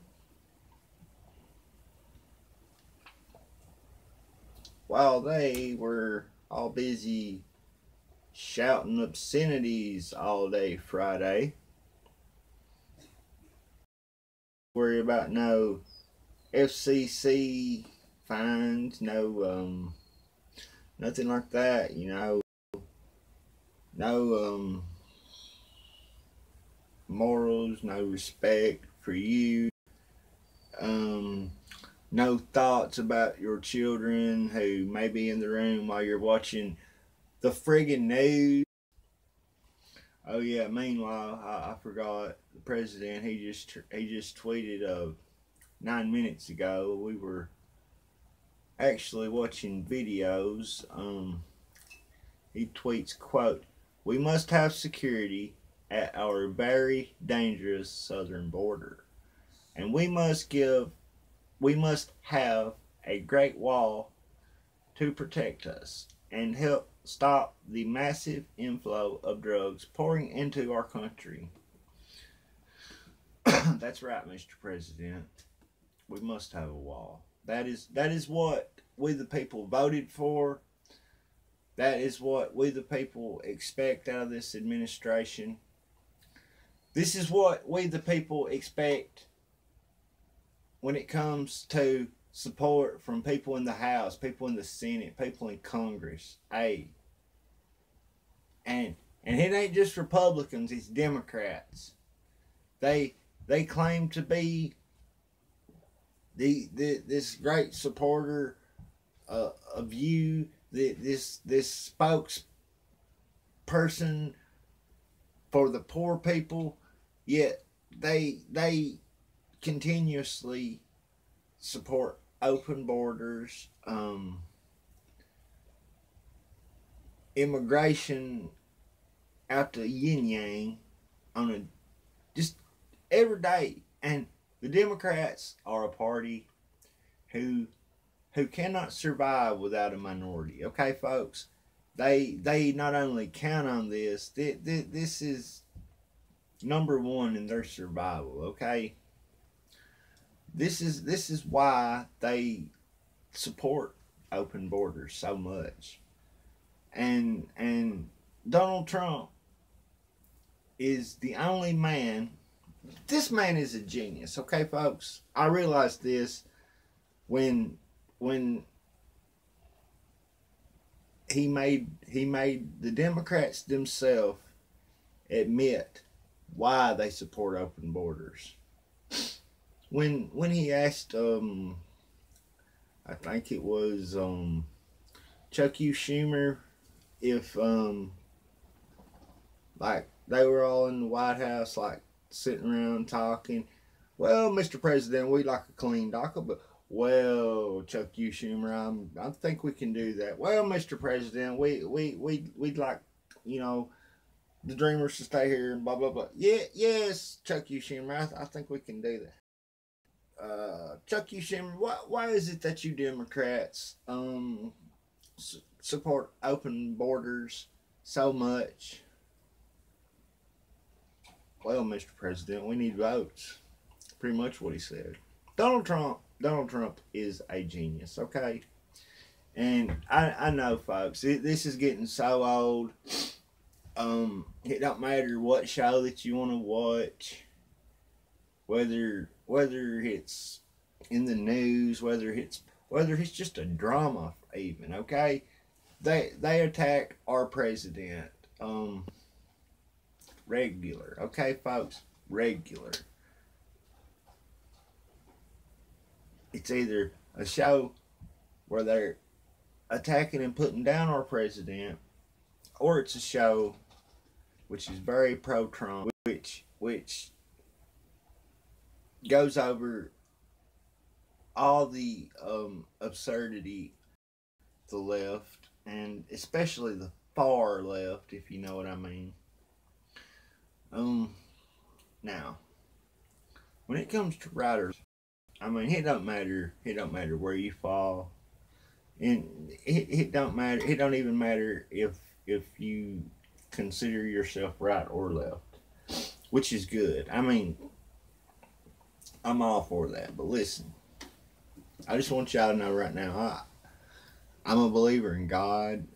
while they were all busy shouting obscenities all day Friday, worry about no FCC fines, no nothing like that, you know, no morals, no respect for you, no thoughts about your children who may be in the room while you're watching the friggin' news. Oh yeah, meanwhile, I forgot, the president, he just tweeted 9 minutes ago, we were actually watching videos. He tweets, quote, "We must have security at our very dangerous southern border, and we must have a great wall to protect us and help stop the massive inflow of drugs pouring into our country." That's right, Mr. President. We must have a wall. That is what we the people voted for. That is what we the people expect out of this administration. This is what we the people expect when it comes to support from people in the House, people in the Senate, people in Congress. Hey. And it ain't just Republicans, it's Democrats. They claim to be this great supporter of you, this spokesperson for the poor people, yet they continuously support open borders, immigration out to yin yang on a just every day. And the Democrats are a party who cannot survive without a minority. Okay, folks, they not only count on this. This is number one in their survival. Okay, this is why they support open borders so much. And Donald Trump is the only man. This man is a genius. Okay, folks, I realized this when he made the Democrats themselves admit why they support open borders. When he asked, I think it was Chuck U. Schumer, if like they were all in the White House, like sitting around talking. Well, Mr. President, we'd like a clean docket, but well, Chuck U. Schumer, I think we can do that. Well, Mr. President, we'd like, you know, the Dreamers to stay here and blah blah blah. Yeah, yes, Chuck U. Schumer, I think we can do that. Chuck U. Schumer, why is it that you Democrats support open borders so much? Well, Mr. President, we need votes. Pretty much what he said. Donald Trump is a genius, okay? And I know, folks, this is getting so old. It don't matter what show that you want to watch, whether it's in the news, whether it's just a drama, even, okay? They attack our president, regular, okay, folks, regular. It's either a show where they're attacking and putting down our president, or it's a show which is very pro-Trump, which goes over all the absurdity of the left, and especially the far left, if you know what I mean. Now, when it comes to writers, I mean, it don't matter where you fall, and it don't matter. It don't even matter if you consider yourself right or left, which is good. I mean, I'm all for that. But listen, I just want y'all to know right now, I'm a believer in God.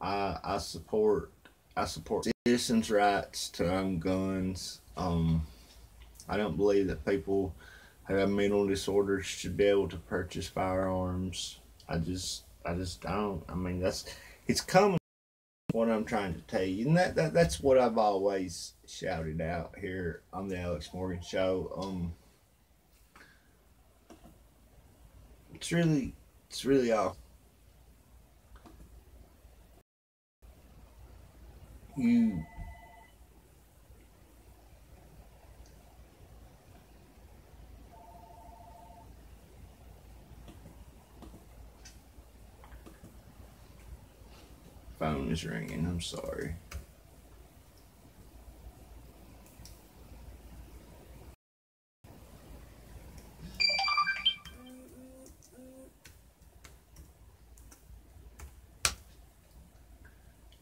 I support citizens' rights to own guns. I don't believe that people who have mental disorders should be able to purchase firearms. I just don't. I mean, it's common. What I'm trying to tell you, and that's what I've always shouted out here on the Alex Morgan Show. It's really awesome. You phone is ringing. I'm sorry.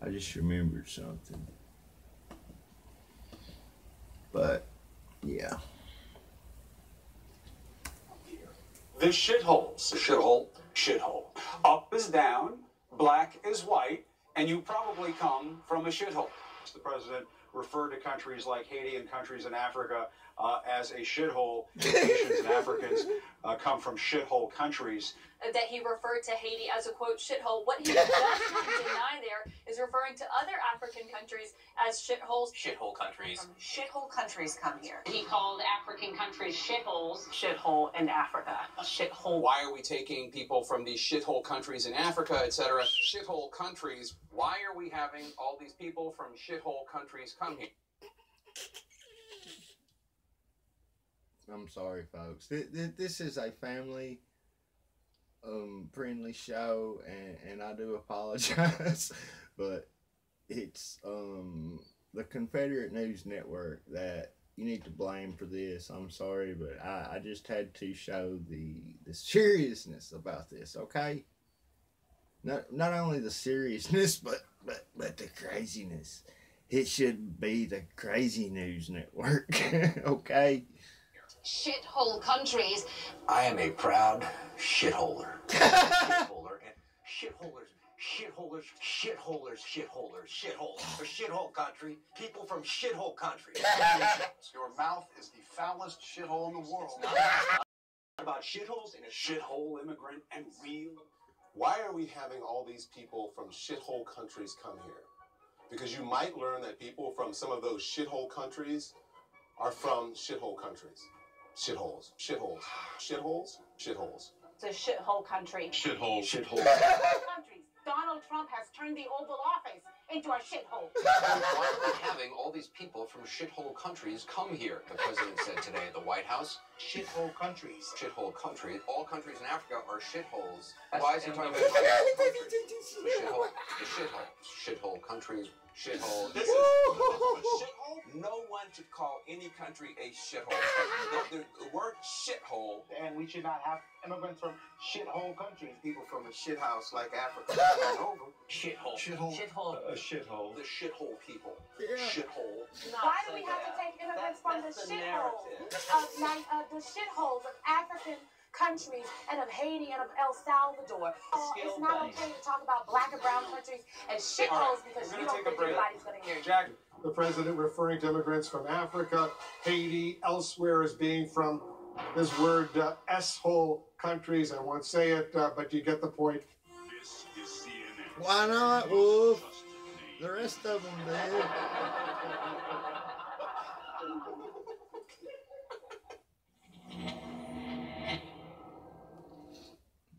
I just remembered something. But, yeah. The shitholes. The shithole? Shithole. Up is down, black is white, and you probably come from a shithole. The president referred to countries like Haiti and countries in Africa as a shithole. Nations and Africans come from shithole countries. That he referred to Haiti as a, quote, shithole. What he does not deny there is referring to other African countries as shitholes. Shithole countries. Shithole countries come here. He called African countries shitholes. Shithole in Africa. A shithole. Why are we taking people from these shithole countries in Africa, etc.? Shithole countries. Why are we having all these people from shithole countries come here? I'm sorry, folks. This is a family friendly show, and I do apologize, but it's the Confederate News Network that you need to blame for this. I'm sorry, but I just had to show the seriousness about this, okay? Not only the seriousness, but the craziness. It should be the Crazy News Network, okay? Shithole countries. I am a proud shitholer. Shitholer and shitholers, a shithole country, people from shithole countries. Your mouth is the foulest shithole in the world. About shitholes and a Shithole immigrant and real. Why are we having all these people from shithole countries come here? Because you might learn that people from some of those shithole countries are from shithole countries. Shitholes. Shitholes. Shitholes. Shitholes. It's a shithole country. Shithole. Shithole. Countries. Donald Trump has turned the Oval Office into a shithole. Why are we having all these people from shithole countries come here? The president said today at the White House. Shithole countries. Shithole country. All countries in Africa are shitholes. Why is he talking about shithole? The shithole. Shithole countries. Shithole. This is a shithole. No one should call any country a shithole. The word shithole. And we should not have immigrants from shithole countries. People from a shithouse like Africa. Shithole. Shithole. Shithole. A shithole. The shithole people. Yeah. Shithole. Why do we have to take immigrants from the shithole? The shitholes of African countries and of Haiti and of El Salvador. It's not okay to talk about black and brown countries and shitholes because you don't think anybody's going to hear you. Jack. The president referring to immigrants from Africa, Haiti, elsewhere as being from this word S-hole countries. I won't say it, but you get the point. This is CNN. Why not, Wolf? The rest of them did.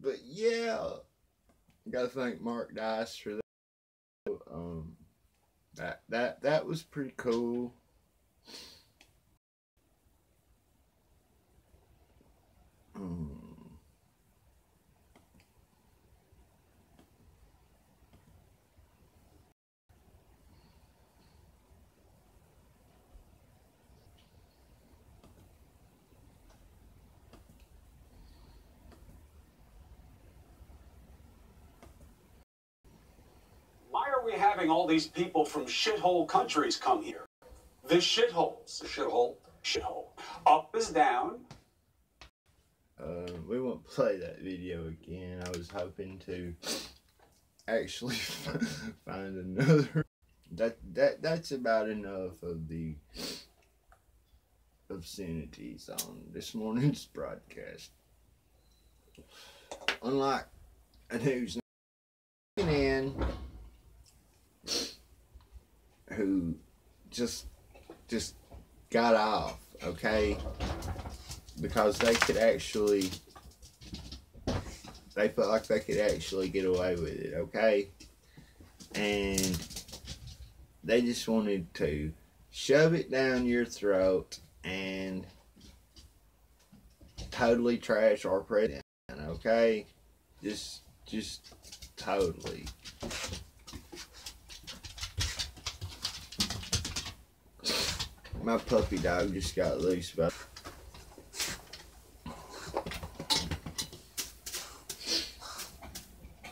But yeah, gotta thank Mark Dice for that. That was pretty cool. Why are we having all these people from shithole countries come here? The shitholes. The shithole. Shithole. Up is down. We won't play that video again. I was hoping to actually find another. That's about enough of the obscenities on this morning's broadcast. Unlike a news in who just got off, okay, because they felt like they could actually get away with it, okay, and they just wanted to shove it down your throat and totally trash our president, okay, just totally. My puppy dog just got loose, but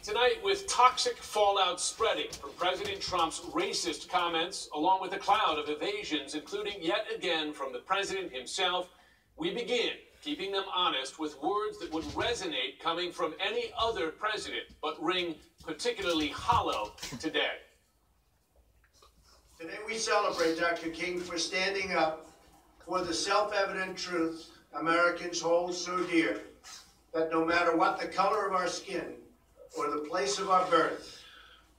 tonight, with toxic fallout spreading from President Trump's racist comments, along with a cloud of evasions, including yet again from the president himself, we begin keeping them honest with words that would resonate coming from any other president, but ring particularly hollow today. Today we celebrate Dr. King for standing up for the self-evident truth Americans hold so dear, that no matter what the color of our skin or the place of our birth,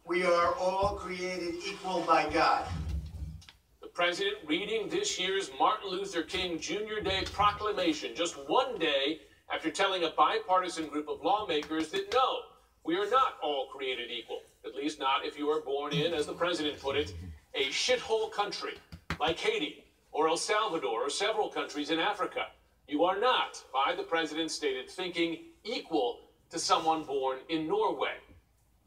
we are all created equal by God. The president reading this year's Martin Luther King Jr. Day proclamation just one day after telling a bipartisan group of lawmakers that no, we are not all created equal, at least not if you are born in, as the president put it, a shithole country like Haiti or El Salvador or several countries in Africa. You are not, by the president's stated thinking, equal to someone born in Norway.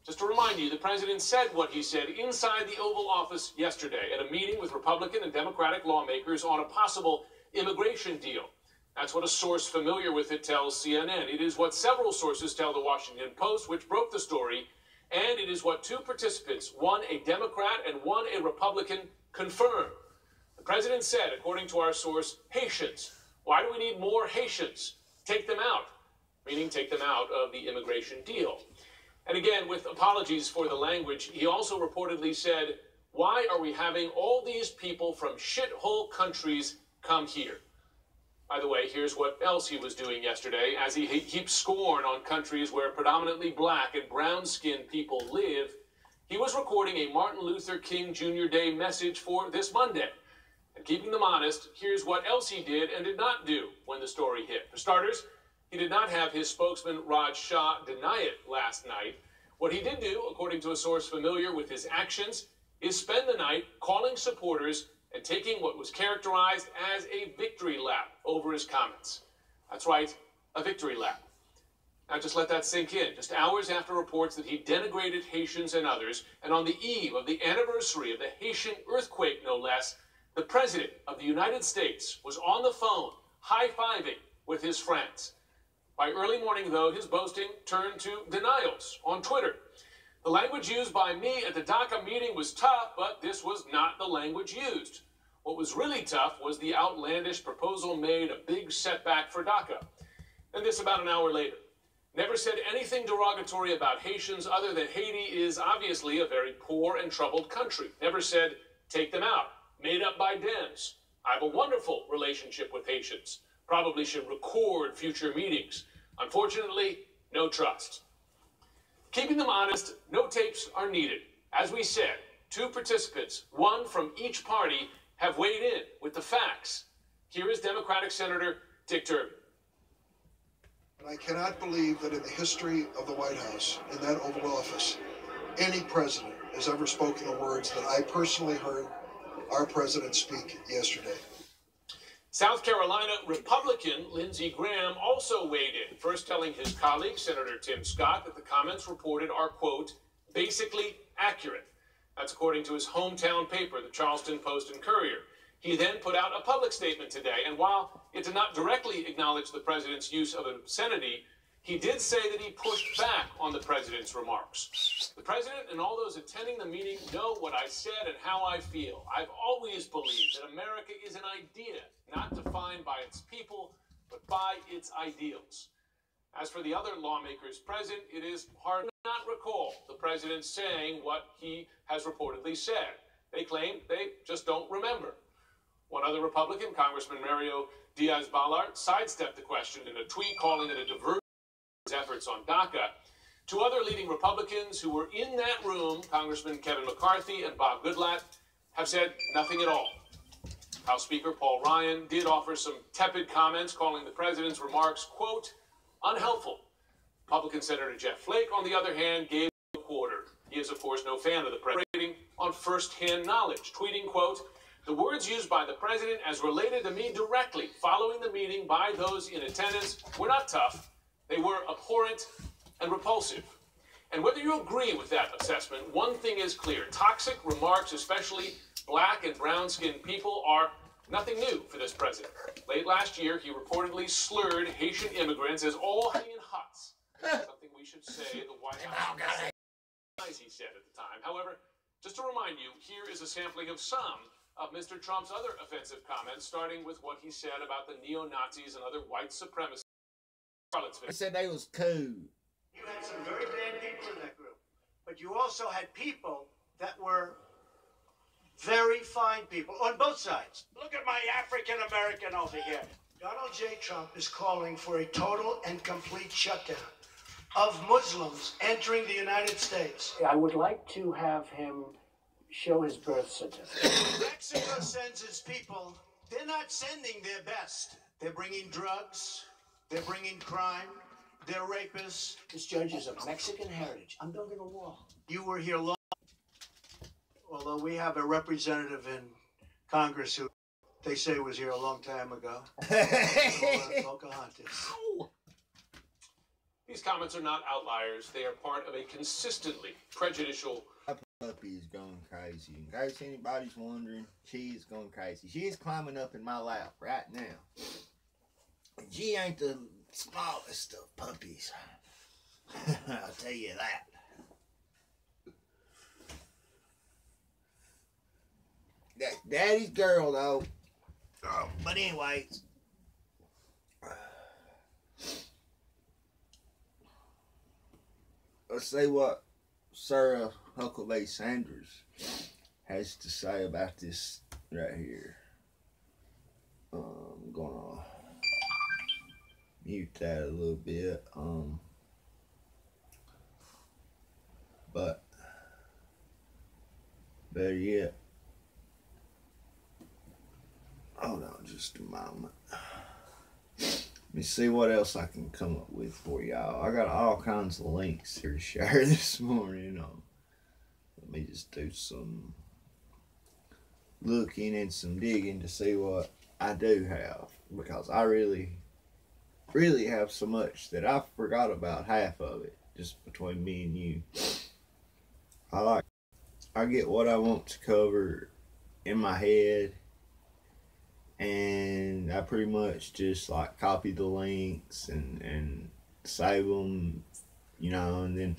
Just to remind you, the president said what he said inside the Oval Office yesterday at a meeting with Republican and Democratic lawmakers on a possible immigration deal. That's what a source familiar with it tells CNN. It is what several sources tell the Washington Post, which broke the story, and it is what two participants, one a Democrat and one a Republican, confirmed. The president said, according to our source, Haitians. Why do we need more Haitians? Take them out, meaning take them out of the immigration deal. And again, with apologies for the language, he also reportedly said, why are we having all these people from shithole countries come here? By the way, here's what else he was doing yesterday. As he heaps scorn on countries where predominantly black and brown-skinned people live, he was recording a Martin Luther King Jr. Day message for this Monday. And keeping them honest, here's what else he did and did not do when the story hit. For starters, he did not have his spokesman, Raj Shah, deny it last night. What he did do, according to a source familiar with his actions, is spend the night calling supporters and taking what was characterized as a victory lap over his comments. That's right, a victory lap. Now just let that sink in. Just hours after reports that he denigrated Haitians and others, and on the eve of the anniversary of the Haitian earthquake, no less, the President of the United States was on the phone, high-fiving with his friends. By early morning, though, his boasting turned to denials on Twitter. The language used by me at the DACA meeting was tough, but this was not the language used. What was really tough was the outlandish proposal made a big setback for DACA. And this about an hour later. Never said anything derogatory about Haitians other than Haiti is obviously a very poor and troubled country. Never said, take them out, made up by Dems. I have a wonderful relationship with Haitians. Probably should record future meetings. Unfortunately, no trust. Keeping them honest, no tapes are needed. As we said, two participants, one from each party, have weighed in with the facts. Here is Democratic Senator Dick Durbin. I cannot believe that in the history of the White House, in that Oval Office, any president has ever spoken the words that I personally heard our president speak yesterday. South Carolina Republican Lindsey Graham also weighed in, first telling his colleague, Senator Tim Scott, that the comments reported are, quote, basically accurate. That's according to his hometown paper, the Charleston Post and Courier. He then put out a public statement today, and while it did not directly acknowledge the president's use of obscenity, he did say that he pushed back on the president's remarks. The president and all those attending the meeting know what I said and how I feel. I've always believed that America is an idea, not defined by its people, but by its ideals. As for the other lawmakers present, it is hard to not recall the president saying what he has reportedly said. They claim they just don't remember. One other Republican, Congressman Mario Diaz-Balart, sidestepped the question in a tweet calling it a diversion of his efforts on DACA. Two other leading Republicans who were in that room, Congressman Kevin McCarthy and Bob Goodlatte, have said nothing at all. House Speaker Paul Ryan did offer some tepid comments, calling the president's remarks, quote, unhelpful. Republican Senator Jeff Flake, on the other hand, gave a quarter. He is, of course, no fan of the president on first-hand knowledge, tweeting, quote, the words used by the president as related to me directly following the meeting by those in attendance were not tough. They were abhorrent and repulsive. And whether you agree with that assessment, one thing is clear. Toxic remarks, especially black and brown-skinned people, are nothing new for this president. Late last year, he reportedly slurred Haitian immigrants as all Haitian huts. Something we should say the White House as he said at the time. However, just to remind you, here is a sampling of some of Mr. Trump's other offensive comments, starting with what he said about the neo-Nazis and other white supremacists. He said they was cool. You had some very bad people in that group, but you also had people that were very fine people on both sides. Look at my African American over here. Donald J. Trump is calling for a total and complete shutdown of Muslims entering the United States. I would like to have him show his birth certificate. Mexico sends its people. They're not sending their best. They're bringing drugs. They're bringing crime. They're rapists. This judge is of Mexican heritage. I'm building a wall. You were here long. Although we have a representative in Congress who They say was here a long time ago. Pocahontas. These comments are not outliers. They are part of a consistently prejudicial... My puppy is going crazy. In case anybody's wondering, she is going crazy. She is climbing up in my lap right now. She ain't the smallest of puppies. I'll tell you that. That's Daddy's girl, though. Oh, but anyways. Let's see what Sarah Huckabee Sanders has to say about this right here. I'm gonna mute that a little bit. But better yet, hold on just a moment. Let me see what else I can come up with for y'all. I got all kinds of links here to share this morning. Let me just do some looking and some digging to see what I do have, because I really have so much that I forgot about half of it just between me and you. I get what I want to cover in my head, and I pretty much just like copy the links and save them, you know, and then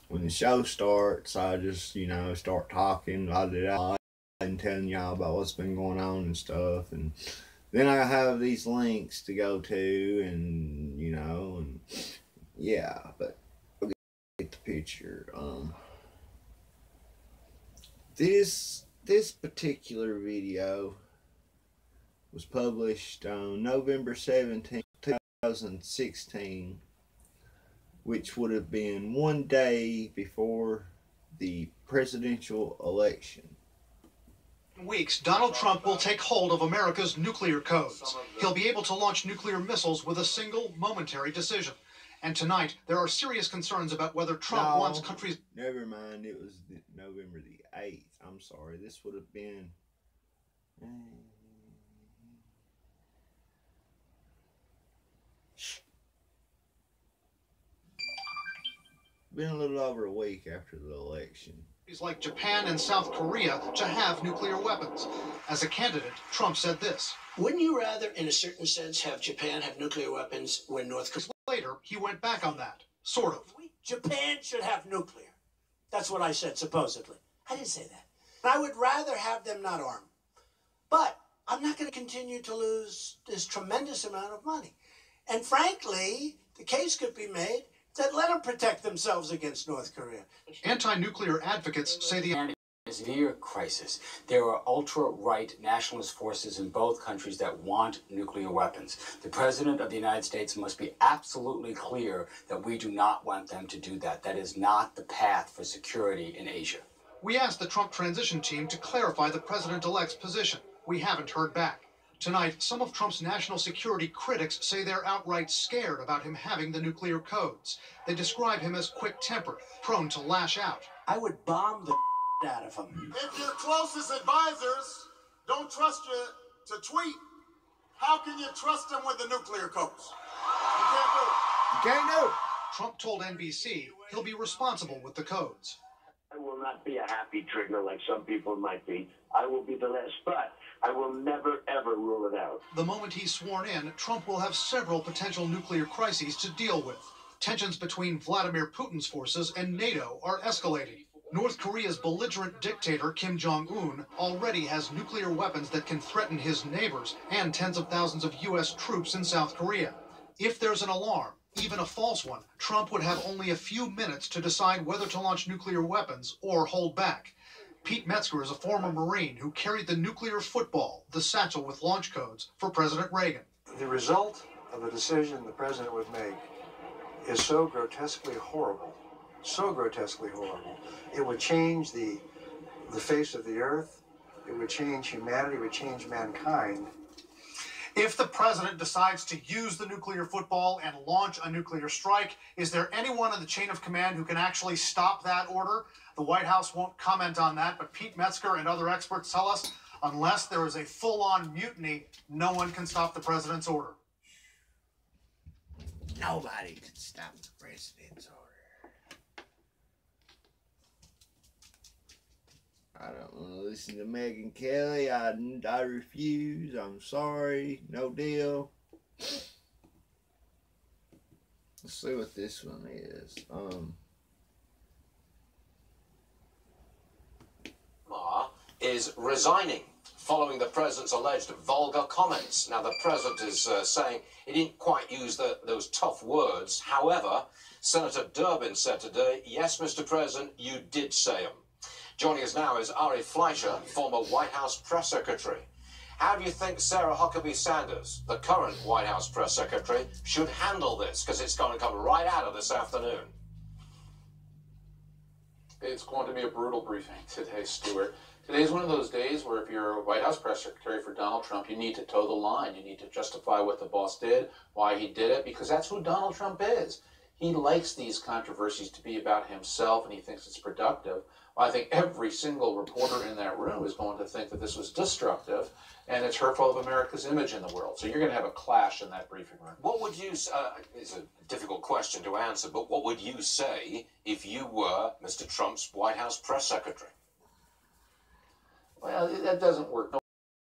when the show starts, I just, you know, start talking and telling y'all about what's been going on and stuff, and then I have these links to go to, and you know, and yeah, but we'll get the picture. This particular video was published on November 17, 2016, which would have been one day before the presidential election. In weeks, Donald Trump will take hold of America's nuclear codes. He'll be able to launch nuclear missiles with a single momentary decision. And tonight, there are serious concerns about whether Trump wants countries... Never mind, it was November the 8th. I'm sorry, this would have been... Been a little over a week after the election. Like Japan and South Korea to have nuclear weapons. As a candidate, Trump said this. Wouldn't you rather, in a certain sense, have Japan have nuclear weapons when North Korea... Later, he went back on that. Sort of. Japan should have nuclear. That's what I said, supposedly. I didn't say that. I would rather have them not armed. But I'm not going to continue to lose this tremendous amount of money. And frankly, the case could be made that let them protect themselves against North Korea. Anti-nuclear advocates say the severe crisis. There are ultra-right nationalist forces in both countries that want nuclear weapons. The President of the United States must be absolutely clear that we do not want them to do that. That is not the path for security in Asia. We asked the Trump transition team to clarify the president-elect's position. We haven't heard back. Tonight, some of Trump's national security critics say they're outright scared about him having the nuclear codes. They describe him as quick-tempered, prone to lash out. I would bomb the out of him. If your closest advisors don't trust you to tweet, how can you trust them with the nuclear codes? You can't do it. You can't do it. Trump told NBC he'll be responsible with the codes. I will not be a happy trigger like some people might be. I will be the last, but I will never, ever rule it out. The moment he's sworn in, Trump will have several potential nuclear crises to deal with. Tensions between Vladimir Putin's forces and NATO are escalating. North Korea's belligerent dictator Kim Jong-un already has nuclear weapons that can threaten his neighbors and tens of thousands of U.S. troops in South Korea. If there's an alarm, even a false one, Trump would have only a few minutes to decide whether to launch nuclear weapons or hold back. Pete Metzger is a former Marine who carried the nuclear football, the satchel with launch codes, for President Reagan. The result of a decision the president would make is so grotesquely horrible, so grotesquely horrible. It would change the face of the earth. It would change humanity. It would change mankind. If the president decides to use the nuclear football and launch a nuclear strike, is there anyone in the chain of command who can actually stop that order? The White House won't comment on that, but Pete Metzger and other experts tell us Unless there is a full-on mutiny, no one can stop the president's order. Nobody can stop the president's order. I don't want to listen to Megyn Kelly. I refuse. I'm sorry. No deal. Let's see what this one is. Is resigning following the president's alleged vulgar comments. Now, the president is saying he didn't quite use those tough words. However, Senator Durbin said today, yes, Mr. President, you did say them. Joining us now is Ari Fleischer, former White House press secretary. How do you think Sarah Huckabee Sanders, the current White House press secretary, should handle this? Because it's going to come right out of this afternoon. It's going to be a brutal briefing today, Stuart. Today's one of those days where if you're a White House press secretary for Donald Trump, you need to toe the line. You need to justify what the boss did, why he did it, because that's who Donald Trump is. He likes these controversies to be about himself, and he thinks it's productive. Well, I think every single reporter in that room is going to think that this was destructive, and it's hurtful of America's image in the world. So you're going to have a clash in that briefing room. What would you say, it's a difficult question to answer, but what would you say if you were Mr. Trump's White House press secretary? Well, that doesn't work.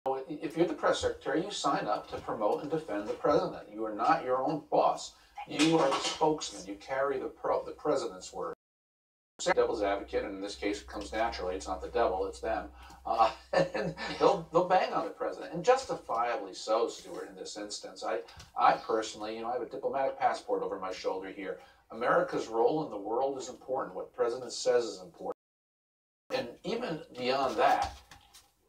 No, if you're the press secretary, you sign up to promote and defend the president. You are not your own boss. You are the spokesman. You carry the president's word. Devil's advocate, and in this case it comes naturally. It's not the devil, it's them. And they'll bang on the president, and justifiably so, Stuart, in this instance. I personally, I have a diplomatic passport over my shoulder here. America's role in the world is important. What the president says is important. And even beyond that,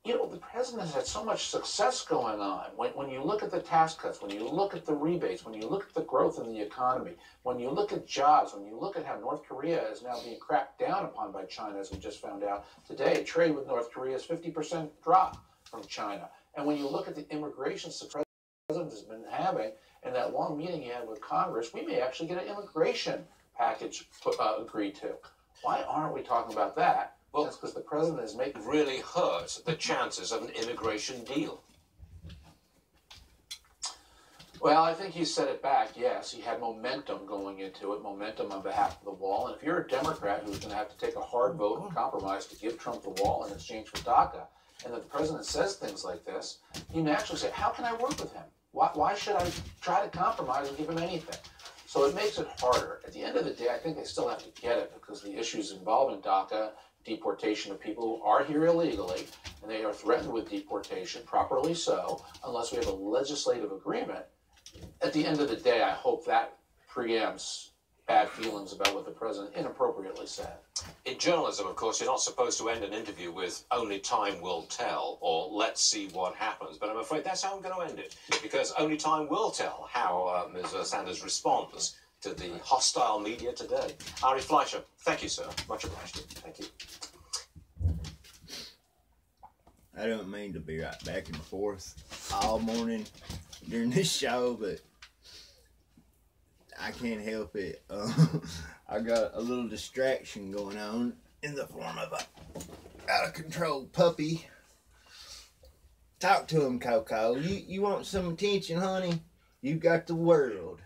the president has had so much success going on. When you look at the tax cuts, when you look at the rebates, when you look at the growth in the economy, when you look at jobs, when you look at how North Korea is now being cracked down upon by China, as we just found out today, trade with North Korea is 50% drop from China. And when you look at the immigration success the president has been having, and that long meeting he had with Congress, we may actually get an immigration package agreed to. Why aren't we talking about that? Well, that's because the president is making really hurt the chances of an immigration deal. Well, I think he set it back, yes. He had momentum going into it, momentum on behalf of the wall. And if you're a Democrat who's going to have to take a hard vote and compromise to give Trump the wall in exchange for DACA, and that the president says things like this, you naturally say, how can I work with him? Why should I try to compromise and give him anything? So it makes it harder. At the end of the day, I think they still have to get it because the issues involving DACA, deportation of people who are here illegally, and they are threatened with deportation, properly so, unless we have a legislative agreement. At the end of the day, I hope that preempts bad feelings about what the president inappropriately said. In journalism, of course, you're not supposed to end an interview with only time will tell or let's see what happens. But I'm afraid that's how I'm going to end it, because only time will tell how Ms. Sanders responds to the hostile media today. Ari Fleischer, thank you, sir. Much appreciated. Thank you. I don't mean to be right back and forth all morning during this show, but I can't help it. I got a little distraction going on in the form of a out-of-control puppy. Talk to him, Coco. You want some attention, honey? You got the world.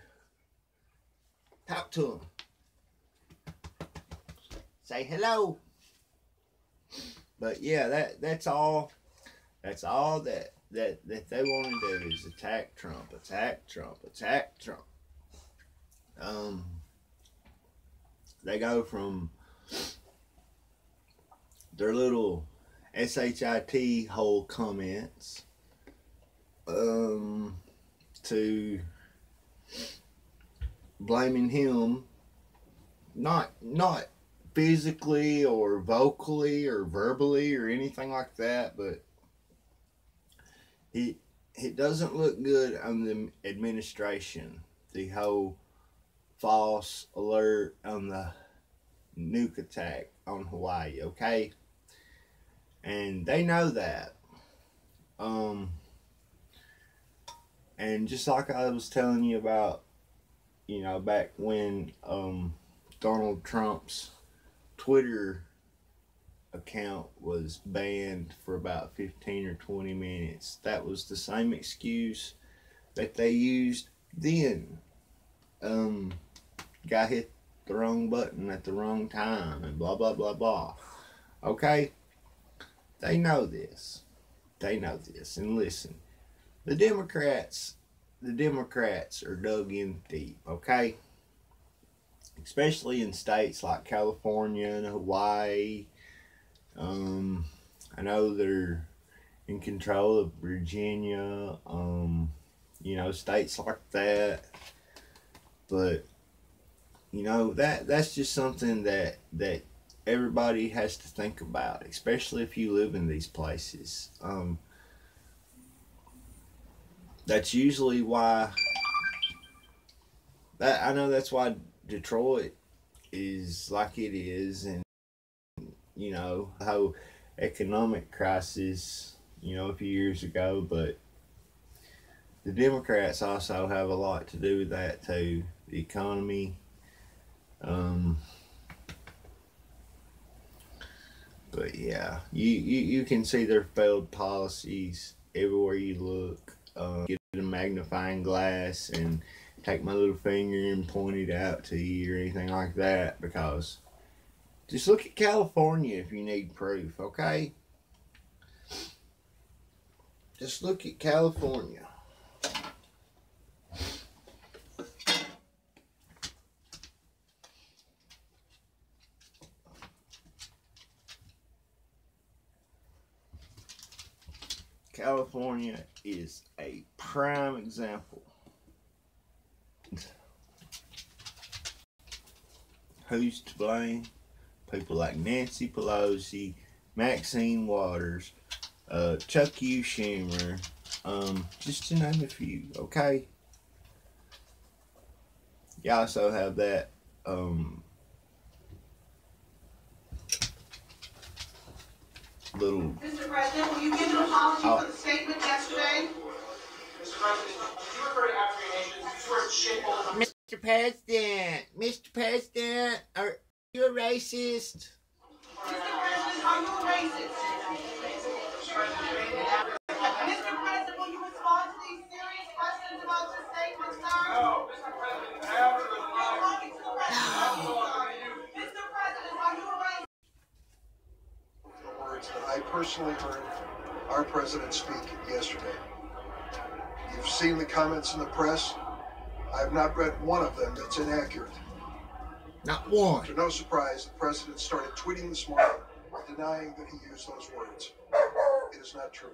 Talk to him. Say hello. But yeah, that's all. That's all that they want to do is attack Trump, attack Trump, attack Trump. They go from their little SHIT hole comments to blaming him, not physically or vocally or verbally or anything like that, but it doesn't look good on the administration. The whole false alert on the nuke attack on Hawaii, okay? And they know that. And just like I was telling you about, back when Donald Trump's Twitter account was banned for about 15 or 20 minutes. That was the same excuse that they used then. Guy hit the wrong button at the wrong time and blah blah blah blah. Okay? They know this. They know this. And listen, the Democrats are dug in deep, okay? Especially in states like California and Hawaii. I know they're in control of Virginia, you know, states like that. But, you know, that's just something that everybody has to think about, especially if you live in these places. That's usually why, I know that's why Detroit is like it is, and, you know, how economic crisis, you know, a few years ago, but the Democrats also have a lot to do with that too. The economy. But yeah, you can see their failed policies everywhere you look. Get a magnifying glass and take my little finger and point it out to you or anything like that, because just look at California if you need proof, okay? Just look at California. California is a prime example. Who's to blame? People like Nancy Pelosi, Maxine Waters, Chuck U. Schumer, just to name a few, okay? You also have that, little... Mr. President, will you give an apology for the statement yesterday? Mr. President, you refer to African nations, you were shitholes. Mr. President, are you a racist? Mr. President, are you a racist? Mr. President, will you respond to these serious questions about your statement, sir? No, Mr. President, after the line. Mr. President, are you a racist? The words that I personally heard our president speak yesterday. You've seen the comments in the press. I have not read one of them that's inaccurate. Not one. To no surprise, the president started tweeting this morning denying that he used those words. It is not true.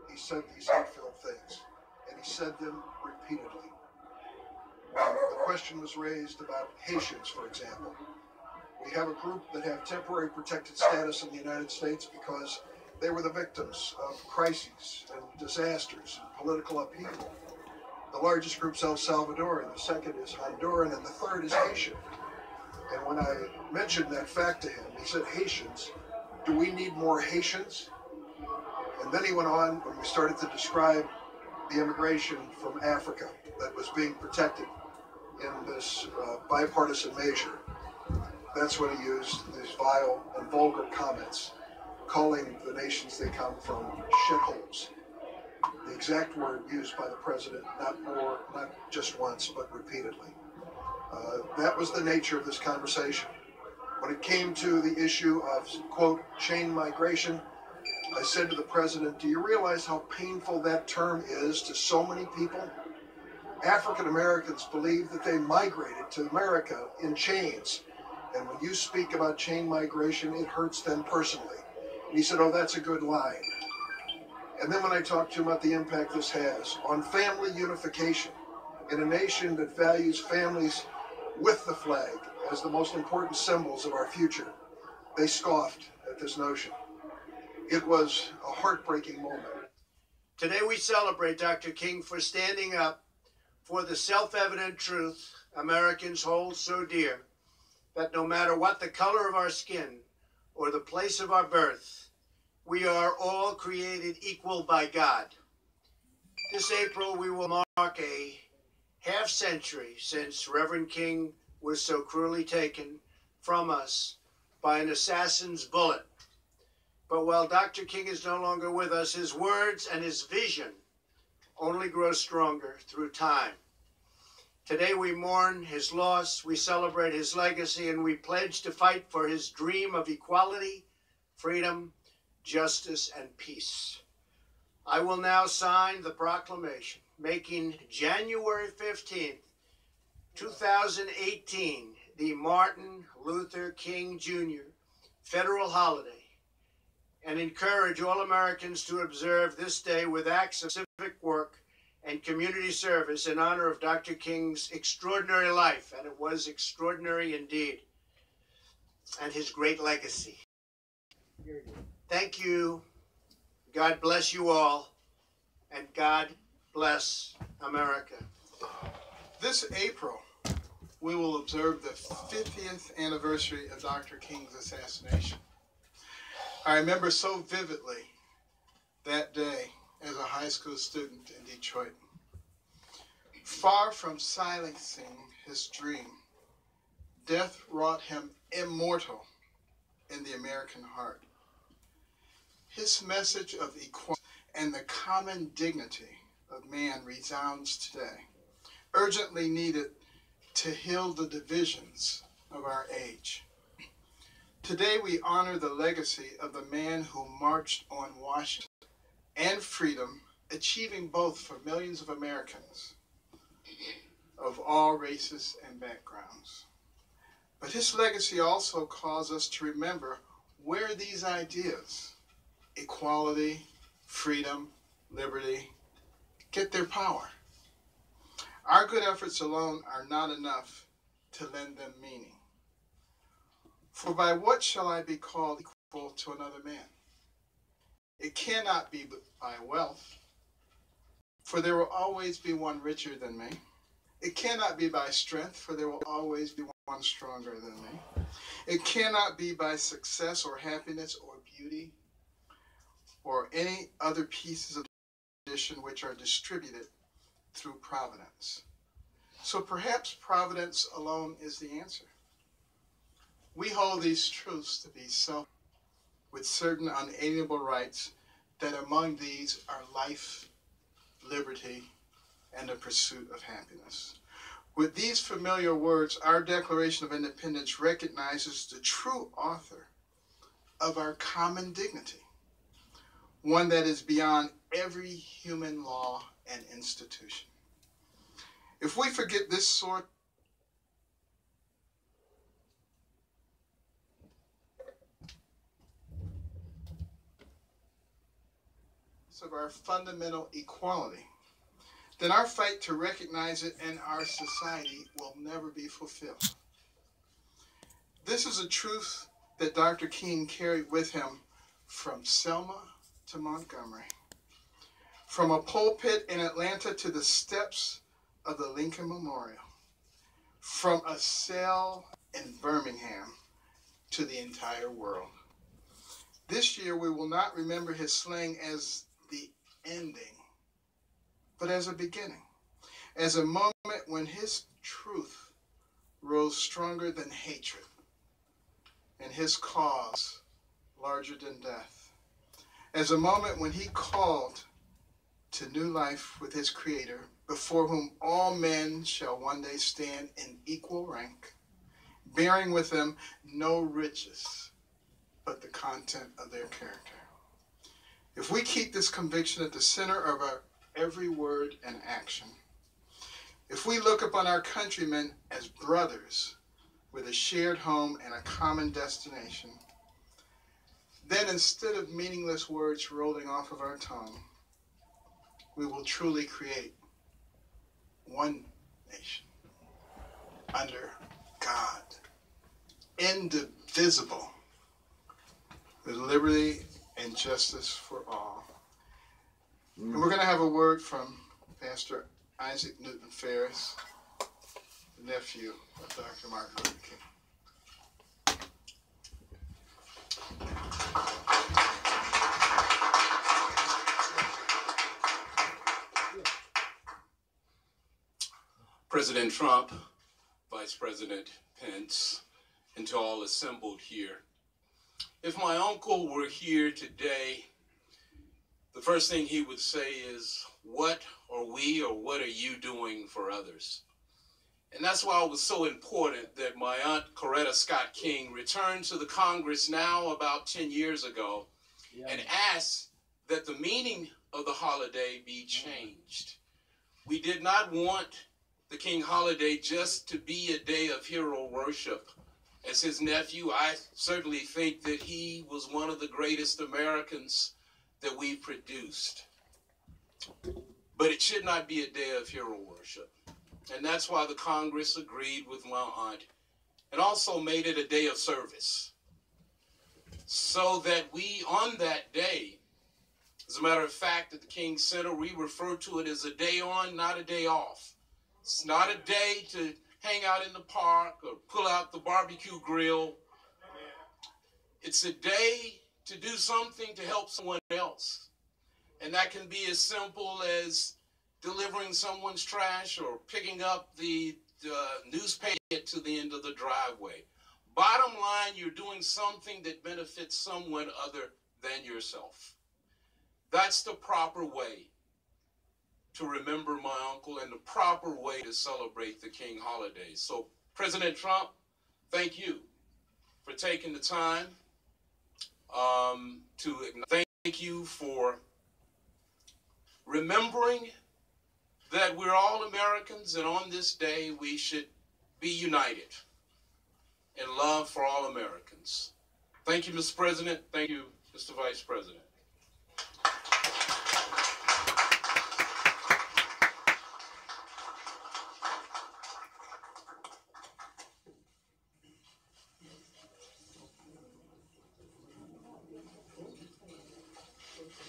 He said these hate-filled things, and he said them repeatedly. The question was raised about Haitians, for example. We have a group that have temporary protected status in the United States because they were the victims of crises and disasters and political upheaval. The largest group's El Salvador, the second is Honduran, and the third is Haitian. And when I mentioned that fact to him, he said, Haitians, do we need more Haitians? And then he went on when we started to describe the immigration from Africa that was being protected in this bipartisan measure. That's when he used these vile and vulgar comments, calling the nations they come from shitholes. The exact word used by the president, not just once, but repeatedly. That was the nature of this conversation. When it came to the issue of, quote, chain migration, I said to the president, do you realize how painful that term is to so many people? African Americans believe that they migrated to America in chains. And when you speak about chain migration, it hurts them personally. And he said, oh, that's a good line. And then when I talked to him about the impact this has on family unification in a nation that values families with the flag as the most important symbols of our future, they scoffed at this notion. It was a heartbreaking moment. Today we celebrate Dr. King for standing up for the self-evident truth Americans hold so dear, that no matter what the color of our skin or the place of our birth, we are all created equal by God. This April, we will mark a half-century since Reverend King was so cruelly taken from us by an assassin's bullet. But while Dr. King is no longer with us, his words and his vision only grow stronger through time. Today we mourn his loss, we celebrate his legacy, and we pledge to fight for his dream of equality, freedom, justice, and peace. I will now sign the proclamation, making January 15th, 2018, the Martin Luther King Jr. federal holiday, and encourage all Americans to observe this day with acts of civic work and community service in honor of Dr. King's extraordinary life, and it was extraordinary indeed, and his great legacy. Thank you. God bless you all, and God bless America. This April, we will observe the 50th anniversary of Dr. King's assassination. I remember so vividly that day as a high school student in Detroit. Far from silencing his dream, death wrought him immortal in the American heart. His message of equality and the common dignity of man resounds today, urgently needed to heal the divisions of our age. Today we honor the legacy of the man who marched on Washington and freedom, achieving both for millions of Americans of all races and backgrounds. But his legacy also calls us to remember where these ideas, equality, freedom, liberty, get their power. Our good efforts alone are not enough to lend them meaning. For by what shall I be called equal to another man? It cannot be by wealth, for there will always be one richer than me. It cannot be by strength, for there will always be one stronger than me. It cannot be by success or happiness or beauty or any other pieces of tradition which are distributed through providence. So perhaps providence alone is the answer. We hold these truths to be so, with certain unalienable rights, that among these are life, liberty, and the pursuit of happiness. With these familiar words, our Declaration of Independence recognizes the true author of our common dignity, one that is beyond every human law and institution. If we forget this sort of our fundamental equality, then our fight to recognize it in our society will never be fulfilled. This is a truth that Dr. King carried with him from Selma to Montgomery, from a pulpit in Atlanta to the steps of the Lincoln Memorial, from a cell in Birmingham to the entire world. This year we will not remember his slaying as the ending, but as a beginning, as a moment when his truth rose stronger than hatred and his cause larger than death, as a moment when he called to new life with his Creator, before whom all men shall one day stand in equal rank, bearing with them no riches but the content of their character. If we keep this conviction at the center of our every word and action, if we look upon our countrymen as brothers with a shared home and a common destination, then instead of meaningless words rolling off of our tongue, we will truly create one nation under God, indivisible, with liberty and justice for all. And we're going to have a word from Pastor Isaac Newton Ferris, the nephew of Dr. Martin Luther King. President Trump, Vice President Pence, and to all assembled here, If my uncle were here today, the first thing he would say is, what are we or what are you doing for others? And that's why it was so important that my aunt Coretta Scott King returned to the Congress now about 10 years ago and asked that the meaning of the holiday be changed. We did not want the King holiday just to be a day of hero worship. As his nephew, I certainly think that he was one of the greatest Americans that we produced. But it should not be a day of hero worship. And that's why the Congress agreed with my aunt and also made it a day of service. So that we, on that day, as a matter of fact, at the King Center, we refer to it as a day on, not a day off. It's not a day to hang out in the park or pull out the barbecue grill. It's a day to do something to help someone else. And that can be as simple as delivering someone's trash or picking up the newspaper to the end of the driveway. Bottom line, you're doing something that benefits someone other than yourself. That's the proper way to remember my uncle and the proper way to celebrate the King holidays. So, President Trump, thank you for taking the time thank you for remembering that we're all Americans, and on this day we should be united in love for all Americans. Thank you, Mr. President. Thank you, Mr. Vice President.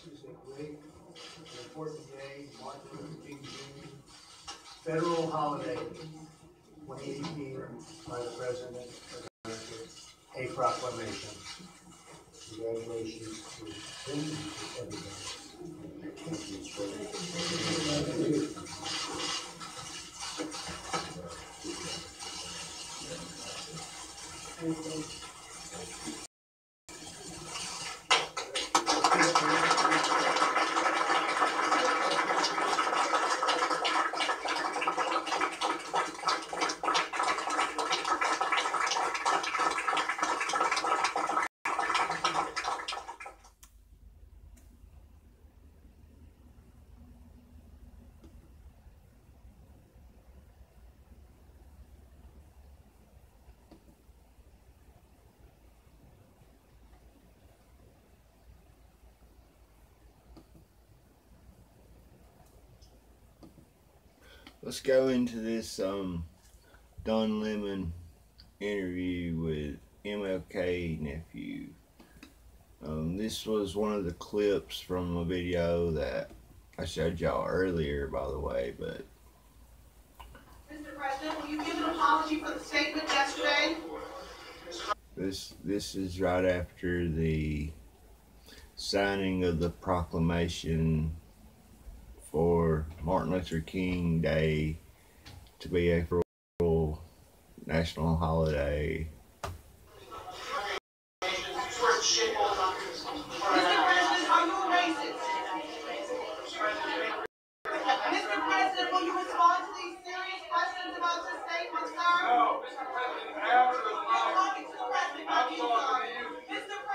This is a great and important day, Martin Luther King Jr. Federal holiday, 2018, by the President of America, a proclamation. Congratulations to him and to everybody. Let's go into this Don Lemon interview with MLK nephew. This was one of the clips from a video that I showed y'all earlier, by the way, but Mr. President, will you give an apology for the statement yesterday? this is right after the signing of the proclamation for Martin Luther King Day to be a federal national holiday. Mr. President, are you a racist? Mr. President, will you respond to these serious questions about this statement, sir? No. I'm talking to the President, not you, sir.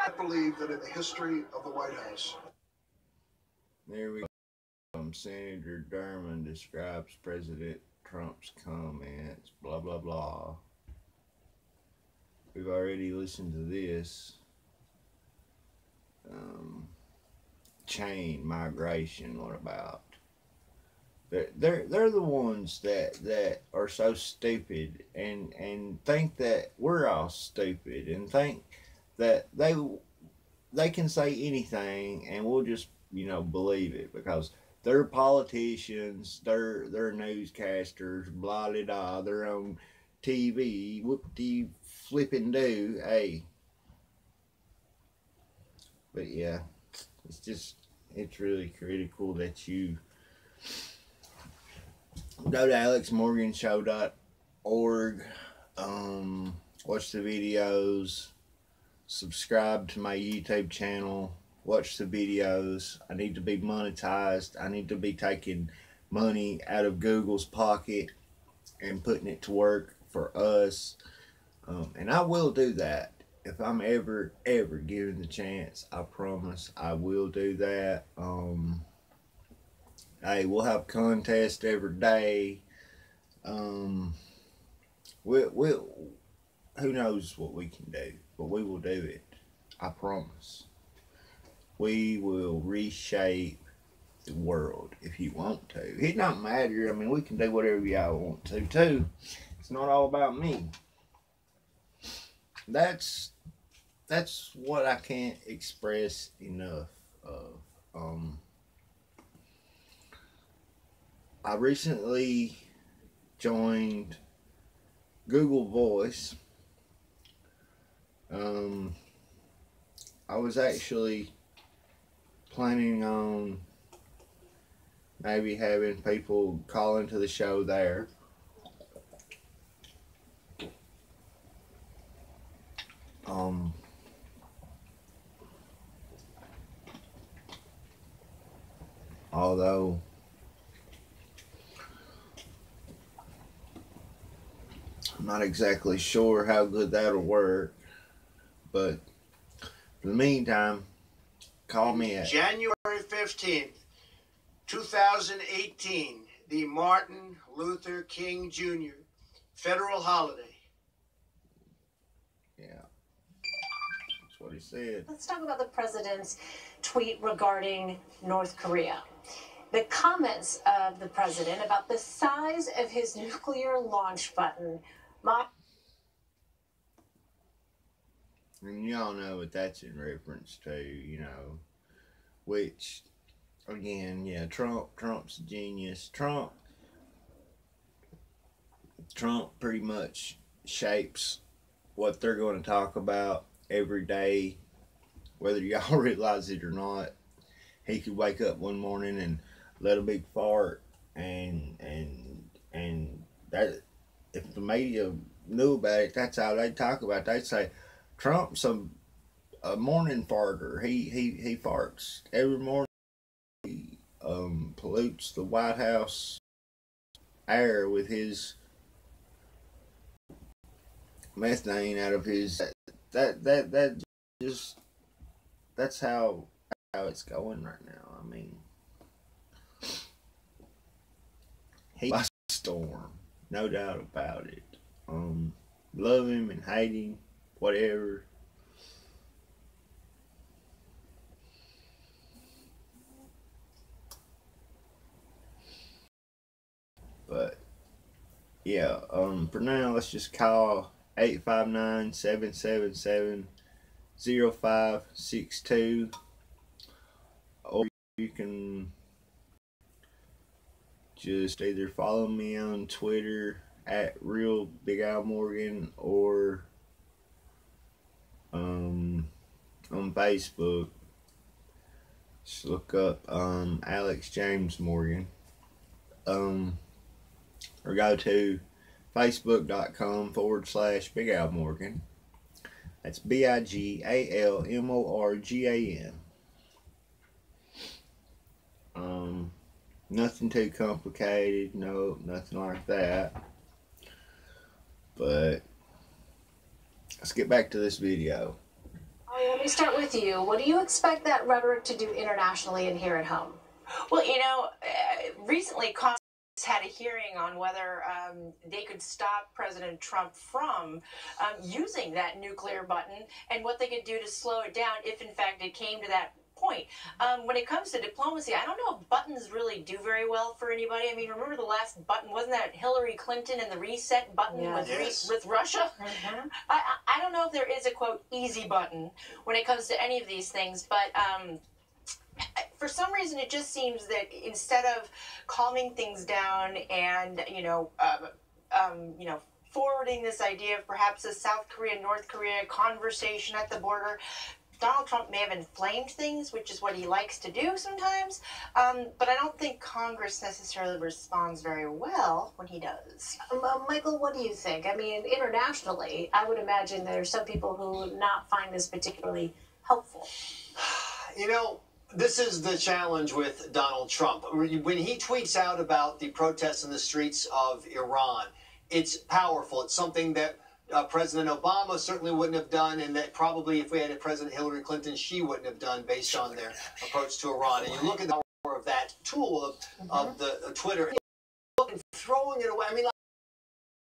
I believe that in the history of the White House. There we go. Senator Durham describes President Trump's comments, blah, blah, blah. We've already listened to this. Chain migration, what about? They're the ones that are so stupid and think that we're all stupid and think that they can say anything and we'll just, believe it because they're politicians, they're newscasters, blah blah blah, they're on TV, whoop-de flippin' do, hey. But yeah, it's really critical that you go to alexmorganshow.org, watch the videos, subscribe to my YouTube channel, watch the videos. I need to be monetized. I need to be taking money out of Google's pocket and putting it to work for us. And I will do that. If I'm ever given the chance, I promise I will do that. Hey, we'll have contests every day. We'll who knows what we can do, but we will do it. I promise. We will reshape the world if you want to. It don't matter. I mean, we can do whatever y'all want to too. It's not all about me. That's what I can't express enough of. I recently joined Google Voice. I was actually planning on maybe having people call into the show there. Although I'm not exactly sure how good that'll work, but in the meantime, call me at January 15th, 2018, the Martin Luther King Jr. federal holiday. Yeah, that's what he said. Let's talk about the president's tweet regarding North Korea. The comments of the president about the size of his nuclear launch button. And y'all know what that's in reference to, you know, which, again, yeah, Trump's a genius. Trump pretty much shapes what they're going to talk about every day, whether y'all realize it or not. He could wake up one morning and let a big fart, and that, if the media knew about it, that's how they talk about it. They'd say Trump's a morning farter. He farts every morning. He pollutes the White House air with his methane out of his. That just, that's how it's going right now. I mean, he's a storm, no doubt about it. Love him and hate him, whatever. But yeah, for now, let's just call 859-777-0562, or you can just either follow me on Twitter at Real Big Al Morgan, or on Facebook, just look up Alex James Morgan, or go to facebook.com/Big Al Morgan. That's BIGALMORGAN. Nothing too complicated, no, nothing like that. But let's get back to this video. Let me start with you. What do you expect that rhetoric to do internationally and here at home? Well, you know, recently Congress had a hearing on whether they could stop President Trump from using that nuclear button, and what they could do to slow it down if, in fact, it came to that point. When it comes to diplomacy, I don't know if buttons really do very well for anybody. I mean, remember the last button? Wasn't that Hillary Clinton and the reset button with Russia? Mm-hmm. I don't know if there is a, quote, easy button when it comes to any of these things, but for some reason, it just seems that instead of calming things down and, forwarding this idea of perhaps a South Korea, North Korea conversation at the border, Donald Trump may have inflamed things, which is what he likes to do sometimes, but I don't think Congress necessarily responds very well when he does. Michael, what do you think? I mean, internationally, I would imagine there are some people who would not find this particularly helpful. You know, this is the challenge with Donald Trump. When he tweets out about the protests in the streets of Iran, it's powerful. It's something that President Obama certainly wouldn't have done, and that probably if we had a President Hillary Clinton, she wouldn't have done based on their approach to Iran. And you look at the power of that tool of the Twitter, and throwing it away. I mean,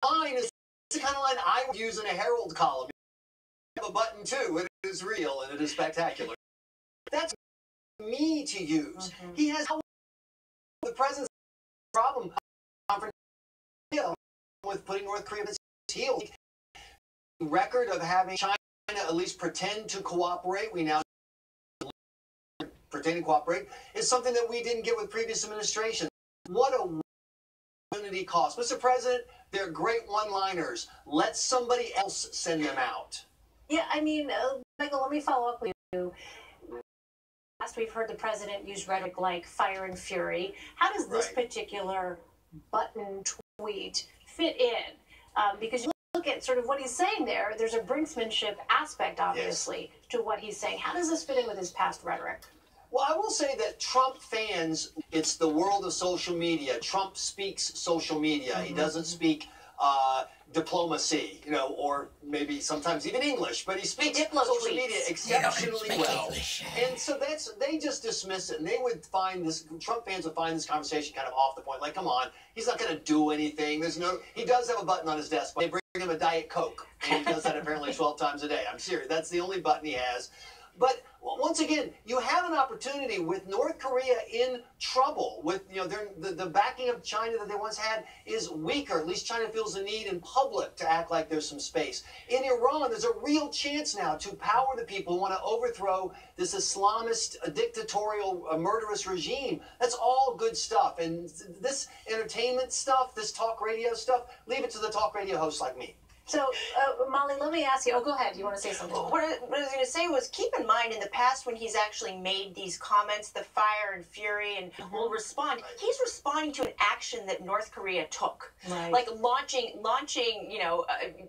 line is the kind of line I would use in a Herald column. You have a button too. It is real and it is spectacular. That's me to use. He has the president's problem with putting North Korea on his heels. Record of having China at least pretend to cooperate, we now pretend to cooperate, is something that we didn't get with previous administrations. What a opportunity cost. Mr. President, they're great one-liners. Let somebody else send them out. Yeah, I mean, Michael, let me follow up with you. Last we've heard the president use rhetoric like fire and fury. How does this particular button tweet fit in? Because you look at sort of what he's saying there, there's a brinksmanship aspect, obviously, to what he's saying. How does this fit in with his past rhetoric? Well, I will say that Trump fans, it's the world of social media. Trump speaks social media. He doesn't speak diplomacy, you know, or maybe sometimes even English, but he speaks social media exceptionally well. And so they just dismiss it, and they would find this, Trump fans would find this conversation kind of off the point. Like, come on, he's not going to do anything. He does have a button on his desk, but they bring him a Diet Coke, and he does that apparently 12 times a day. I'm serious. That's the only button he has. But once again, you have an opportunity with North Korea in trouble. With the backing of China that they once had is weaker. At least China feels the need in public to act like there's some space. In Iran, there's a real chance now to power the people who want to overthrow this Islamist, dictatorial, murderous regime. That's all good stuff. And this entertainment stuff, this talk radio stuff, leave it to the talk radio hosts like me. So, Molly, let me ask you. Oh, go ahead. You want to say something? What I was going to say was, keep in mind in the past when he's actually made these comments, the fire and fury, and will respond. He's responding to an action that North Korea took, like launching,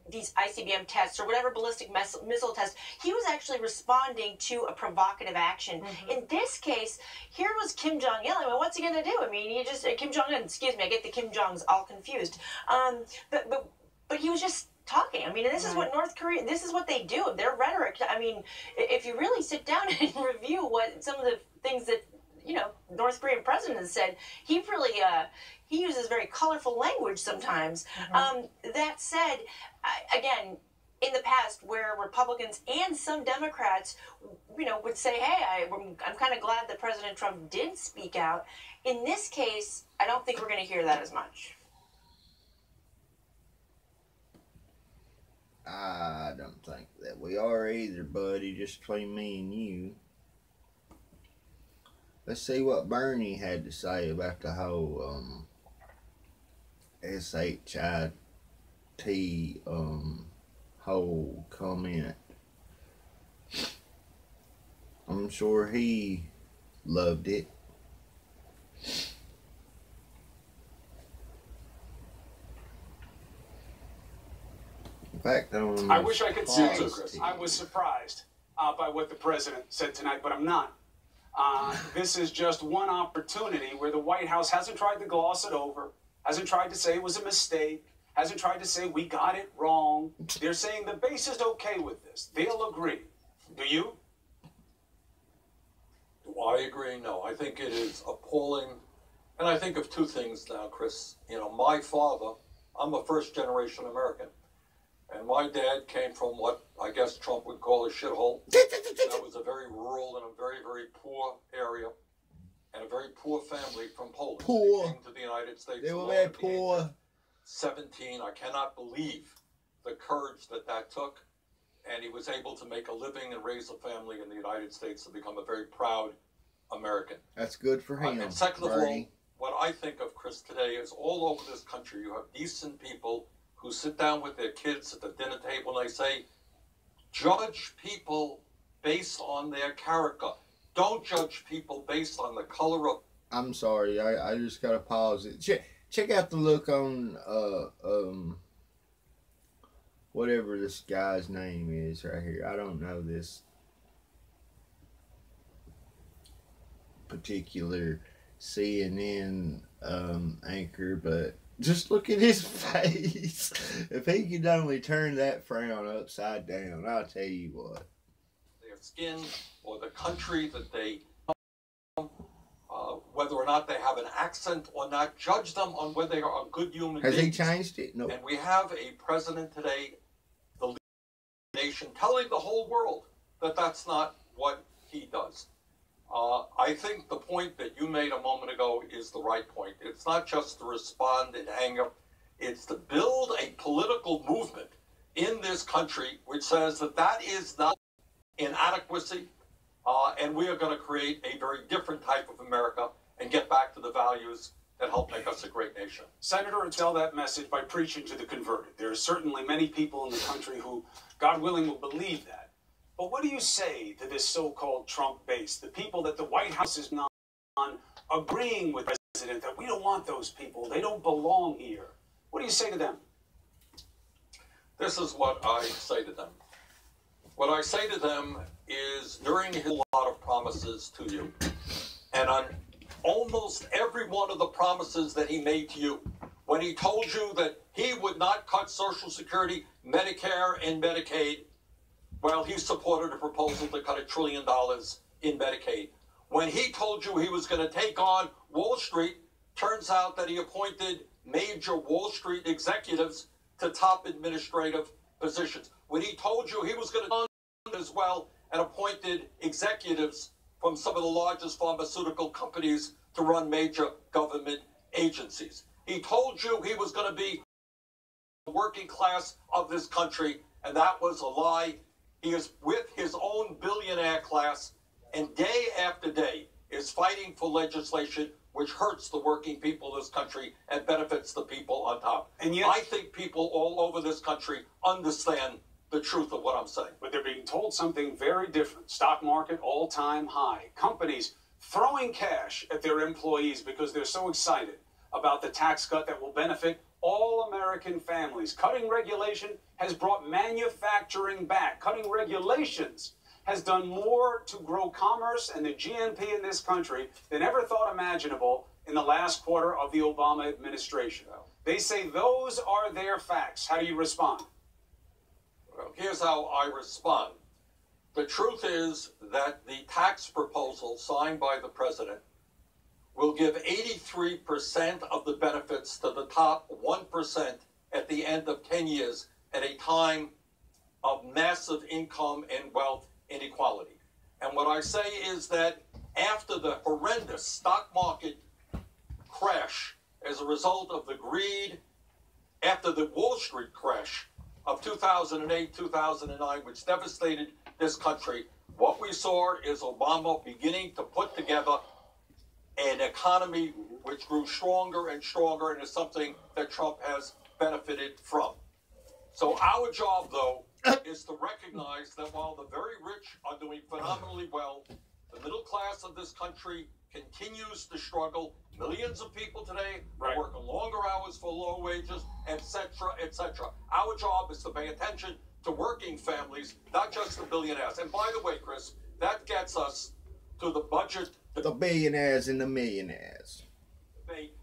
these ICBM tests or whatever ballistic missile test. He was actually responding to a provocative action. In this case, here was Kim Jong-il. I mean, what's he going to do? I mean, he just Kim Jong-un. Excuse me, I get the Kim Jongs all confused. But he was just talking. I mean, this is what North Korea, this is what they do. Their rhetoric, I mean, if you really sit down and review what some of the things that, North Korean president has said, he really, he uses very colorful language sometimes. That said, again, in the past where Republicans and some Democrats, would say, hey, I'm kind of glad that President Trump did speak out. In this case, I don't think we're going to hear that as much. I don't think that we are either, buddy, just between me and you. Let's see what Bernie had to say about the whole SHIT whole comment. I'm sure he loved it. In fact, I wish I could say Chris. I was surprised by what the president said tonight, but I'm not. This is just one opportunity where the White House hasn't tried to gloss it over, hasn't tried to say it was a mistake, hasn't tried to say we got it wrong. They're saying the base is okay with this. They'll agree. Do you? Do I agree? No. I think it is appalling. And I think of two things now, Chris. My father, I'm a first-generation American. And my dad came from what I guess Trump would call a shithole. That was a very rural and a very, very poor area. And a very poor family from Poland. Poor. They came to the United States. They were very poor. 17. I cannot believe the courage that took. And he was able to make a living and raise a family in the United States to become a very proud American. That's good for him. And second of all, what I think of, Chris, today is all over this country you have decent people who sit down with their kids at the dinner table and they say, judge people based on their character. Don't judge people based on the color of... I'm sorry, I just gotta pause it. Check out the look on whatever this guy's name is right here. I don't know this particular CNN anchor, but just look at his face. If he could only turn that frown upside down, I'll tell you what. Their skin or the country that they whether or not they have an accent or not, judge them on whether they are a good human being. Has he changed it? No. And we have a president today, the leader of the nation, telling the whole world that that's not what he does. I think the point that you made a moment ago is the right point. It's not just to respond in anger. It's to build a political movement in this country which says that that is not inadequacy, and we are going to create a very different type of America and get back to the values that help make us a great nation. Senator, and tell that message by preaching to the converted. There are certainly many people in the country who, God willing, will believe that. But what do you say to this so-called Trump base, the people that the White House is not agreeing with the president, that we don't want those people, they don't belong here? What do you say to them? This is what I say to them. What I say to them is, during his lot of promises to you, and on almost every one of the promises that he made to you, when he told you that he would not cut Social Security, Medicare, and Medicaid, well, he supported a proposal to cut $1 trillion in Medicaid. When he told you he was going to take on Wall Street, turns out that he appointed major Wall Street executives to top administrative positions. When he told you he was going to do as well and appointed executives from some of the largest pharmaceutical companies to run major government agencies. He told you he was going to be the working class of this country, and that was a lie. He is with his own billionaire class, and day after day is fighting for legislation which hurts the working people of this country and benefits the people on top. And yet, I think people all over this country understand the truth of what I'm saying. But they're being told something very different. Stock market all-time high. Companies throwing cash at their employees because they're so excited about the tax cut that will benefit all American families. Cutting regulation has brought manufacturing back. Cutting regulations has done more to grow commerce and the GNP in this country than ever thought imaginable in the last quarter of the Obama administration. They say those are their facts. How do you respond? Well, here's how I respond. The truth is that the tax proposal signed by the president will give 83% of the benefits to the top 1% at the end of 10 years at a time of massive income and wealth inequality. And what I say is that after the horrendous stock market crash as a result of the greed, after the Wall Street crash of 2008, 2009, which devastated this country, what we saw is Obama beginning to put together an economy which grew stronger and stronger, and is something that Trump has benefited from. So our job, though, is to recognize that while the very rich are doing phenomenally well, the middle class of this country continues to struggle. Millions of people today are working longer hours for low wages, etc., etc. Our job is to pay attention to working families, not just the billionaires. And by the way, Chris, that gets us to the budget. The billionaires and the millionaires. Debate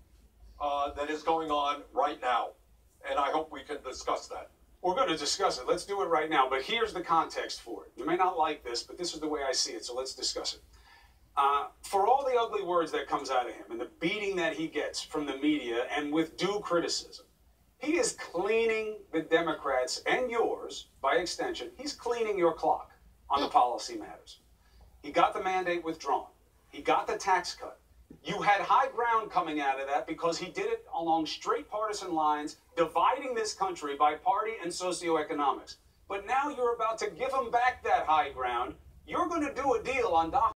that is going on right now. And I hope we can discuss that. We're going to discuss it. Let's do it right now. But here's the context for it. You may not like this, but this is the way I see it, so let's discuss it. For all the ugly words that comes out of him and the beating that he gets from the media, and with due criticism, he is cleaning the Democrats and yours, by extension, he's cleaning your clock on the policy matters. He got the mandate withdrawn. He got the tax cut. You had high ground coming out of that because he did it along straight partisan lines, dividing this country by party and socioeconomics. But now you're about to give him back that high ground. You're going to do a deal on DACA.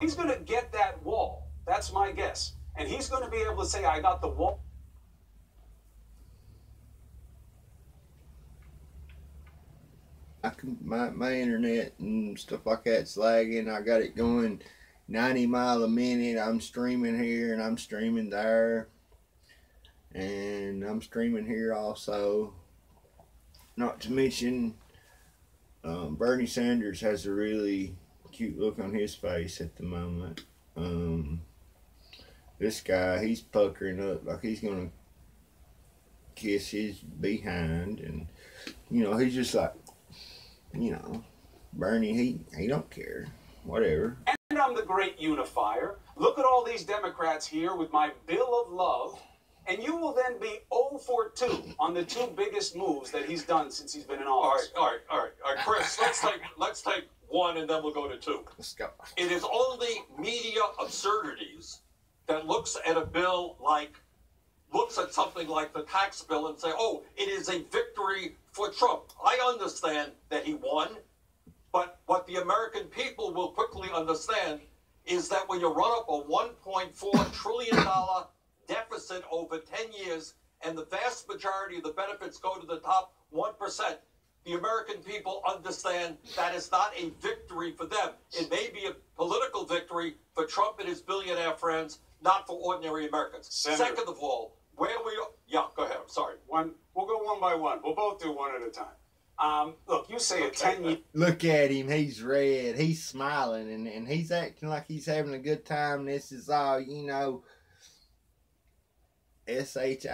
He's going to get that wall. That's my guess. And he's going to be able to say, I got the wall. my internet and stuff like that's lagging. I got it going 90 miles a minute. I'm streaming here and I'm streaming there. And I'm streaming here also. Not to mention, Bernie Sanders has a really cute look on his face at the moment. This guy, he's puckering up like he's gonna kiss his behind, and you know, he's just like, you know, Bernie, he don't care, whatever. And I'm the great unifier. Look at all these Democrats here with my bill of love, and you will then be 0 for 2 on the 2 biggest moves that he's done since he's been in office. All right, Chris. let's take 1 and then we'll go to 2. Let's go. It is only media absurdities that looks at a bill looks at something like the tax bill and say, oh, it is a victory for Trump. I understand that he won, but what the American people will quickly understand is that when you run up a $1.4 trillion deficit over 10 years and the vast majority of the benefits go to the top 1%, the American people understand that is not a victory for them. It may be a political victory for Trump and his billionaire friends, not for ordinary Americans. Senator. Second of all, where we are... Yeah, go ahead. I'm sorry. We'll go one by one. We'll both do one at a time. Look, you say a 10-year... Look at him. He's red. He's smiling, and he's acting like he's having a good time. This is all, you know, SHITS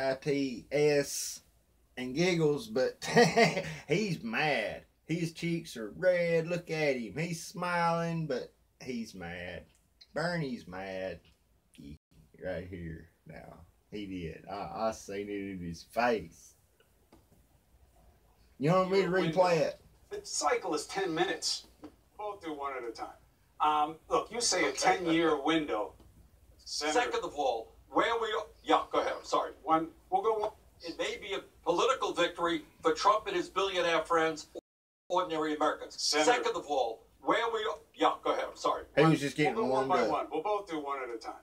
and giggles, but he's mad. His cheeks are red. Look at him. He's smiling, but he's mad. Bernie's mad. Right here now. He did. I seen it in his face. You want me to replay it? The cycle is 10 minutes. Both do one at a time. Look, you say a 10-year window. Senator. Second of all, where we are... Yeah, go ahead. I'm sorry. We'll go one. It may be a political victory for Trump and his billionaire friends, ordinary Americans. Senator. Second of all, where we are... Yeah, go ahead. I'm sorry. He was just getting we'll go warmed one by up. one. We'll both do one at a time.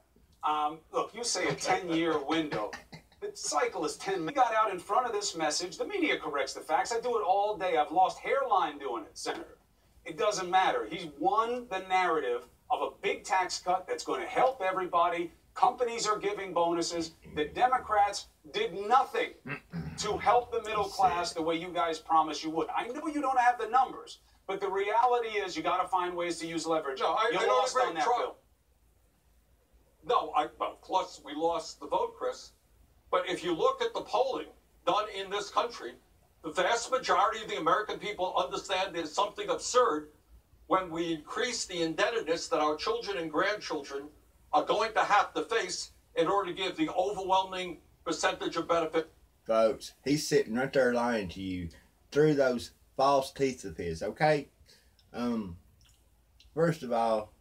Look, you say a 10-year window. The cycle is 10 minutes. We got out in front of this message. The media corrects the facts. I do it all day. I've lost hairline doing it, Senator. It doesn't matter. He's won the narrative of a big tax cut that's going to help everybody. Companies are giving bonuses. The Democrats did nothing to help the middle class the way you guys promised you would. I know you don't have the numbers, but the reality is you got to find ways to use leverage. No, you lost on that bill. No, of course we lost the vote, Chris. But if you look at the polling done in this country, the vast majority of the American people understand there's something absurd when we increase the indebtedness that our children and grandchildren are going to have to face in order to give the overwhelming percentage of benefit. Folks, he's sitting right there lying to you through those false teeth of his, okay? First of all,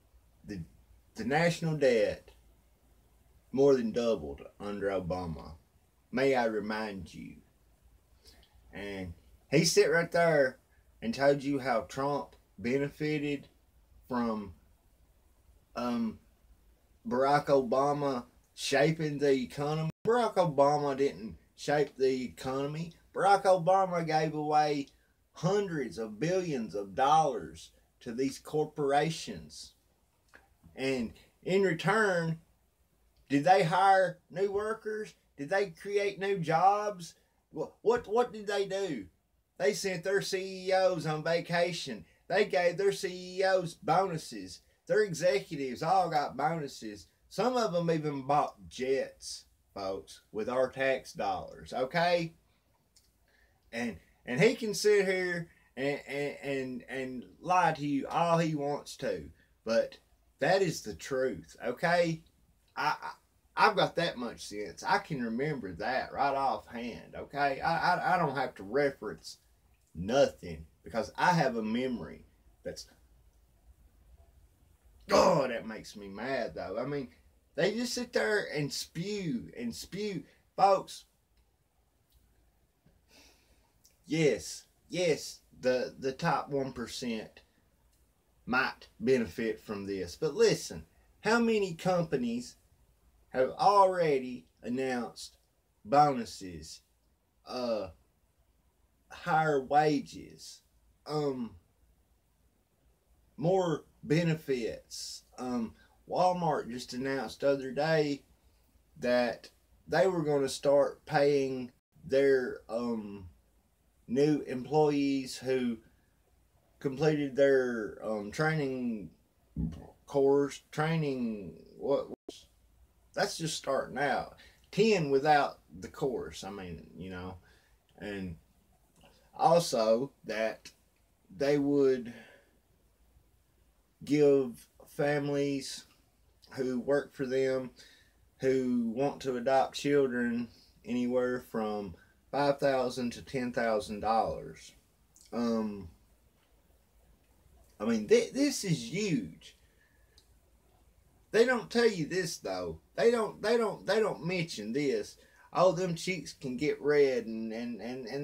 the national debt more than doubled under Obama. May I remind you. And he sit right there and told you how Trump benefited from Barack Obama shaping the economy. Barack Obama didn't shape the economy. Barack Obama gave away hundreds of billions of dollars to these corporations. And in return, did they hire new workers? Did they create new jobs? What did they do? They sent their CEOs on vacation. They gave their CEOs bonuses. Their executives all got bonuses. Some of them even bought jets, folks, with our tax dollars, okay? And he can sit here and lie to you all he wants to, but that is the truth, okay? I've got that much sense. I can remember that right offhand, okay? I don't have to reference nothing because I have a memory that's... Oh, that makes me mad, though. I mean, they just sit there and spew and spew. Folks, yes, the top 1% might benefit from this. But listen, how many companies have already announced bonuses, higher wages, more benefits. Walmart just announced the other day that they were going to start paying their new employees who completed their training course, that's just starting out. 10 without the course, I mean, you know. And also that they would give families who work for them who want to adopt children anywhere from $5,000 to $10,000. I mean, this is huge. They don't tell you this though. They don't mention this. Oh, them cheeks can get red, and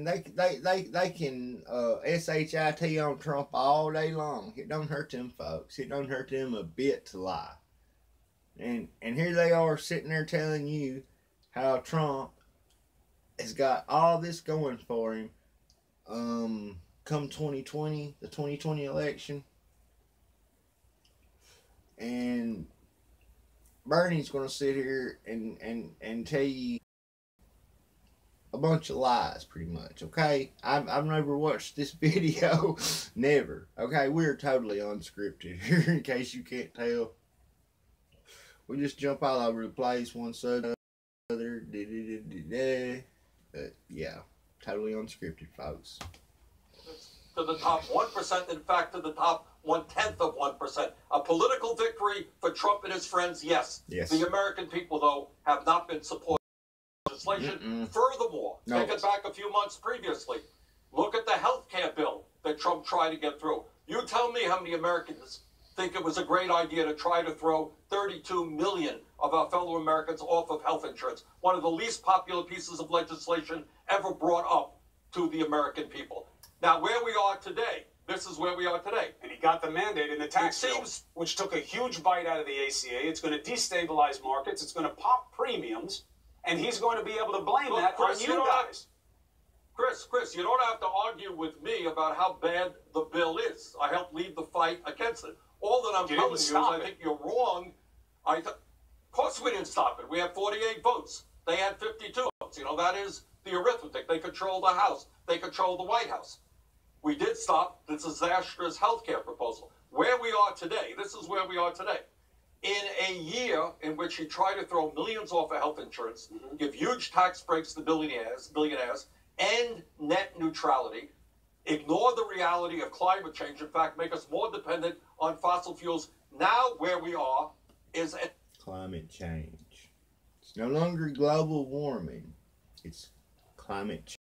they can SHIT on Trump all day long. It don't hurt them folks. It don't hurt them a bit to lie. And here they are sitting there telling you how Trump has got all this going for him. Come 2020, the 2020 election, and Bernie's going to sit here and tell you a bunch of lies, pretty much, okay? I've never watched this video. Never. Okay, we're totally unscripted here, in case you can't tell. We just jump all over the place, one side or the other. Yeah, totally unscripted, folks. To the top 1%, in fact, to the top 1/10 of 1%. A political victory for Trump and his friends, yes. Yes. The American people, though, have not been supporting legislation. Furthermore, take it back a few months previously. Look at the health care bill that Trump tried to get through. You tell me how many Americans think it was a great idea to try to throw 32 million of our fellow Americans off of health insurance, one of the least popular pieces of legislation ever brought up to the American people. Now, where we are today, this is where we are today. And he got the mandate in the tax bill, which took a huge bite out of the ACA. It's going to destabilize markets. It's going to pop premiums. And he's going to be able to blame that on you guys. Chris, you don't have to argue with me about how bad the bill is. I helped lead the fight against it. All that I'm telling you is I think you're wrong. Of course we didn't stop it. We had 48 votes. They had 52 votes. You know, that is the arithmetic. They control the House. They control the White House. We did stop the disastrous health care proposal. Where we are today, this is where we are today. In a year in which he tried to throw millions off of health insurance, give huge tax breaks to billionaires, end net neutrality, ignore the reality of climate change, in fact, make us more dependent on fossil fuels. Now where we are is climate change. It's no longer global warming. It's climate change.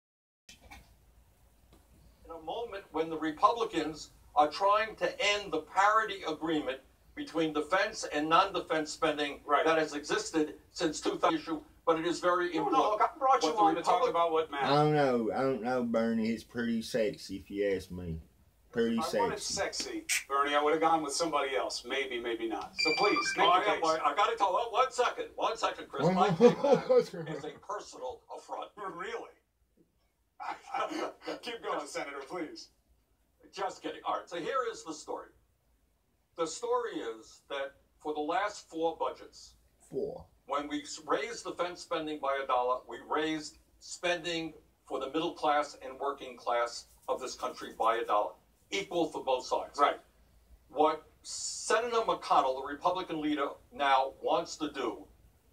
In a moment when the Republicans are trying to end the parity agreement between defense and non-defense spending that has existed since 2000, but it is very important. No, look, I brought you on to talk about what matters. I don't know, Bernie. It's pretty sexy, if you ask me. Pretty sexy. I wanted sexy, Bernie. I would have gone with somebody else. Maybe, maybe not. So please, make your case. I got to tell you, one second, Chris. My take is a personal affront. Really? Keep going, Senator, please. Just kidding. All right, so here is the story. The story is that for the last 4 budgets, when we raised defense spending by $1, we raised spending for the middle class and working class of this country by $1, equal for both sides. Right. What Senator McConnell, the Republican leader, now wants to do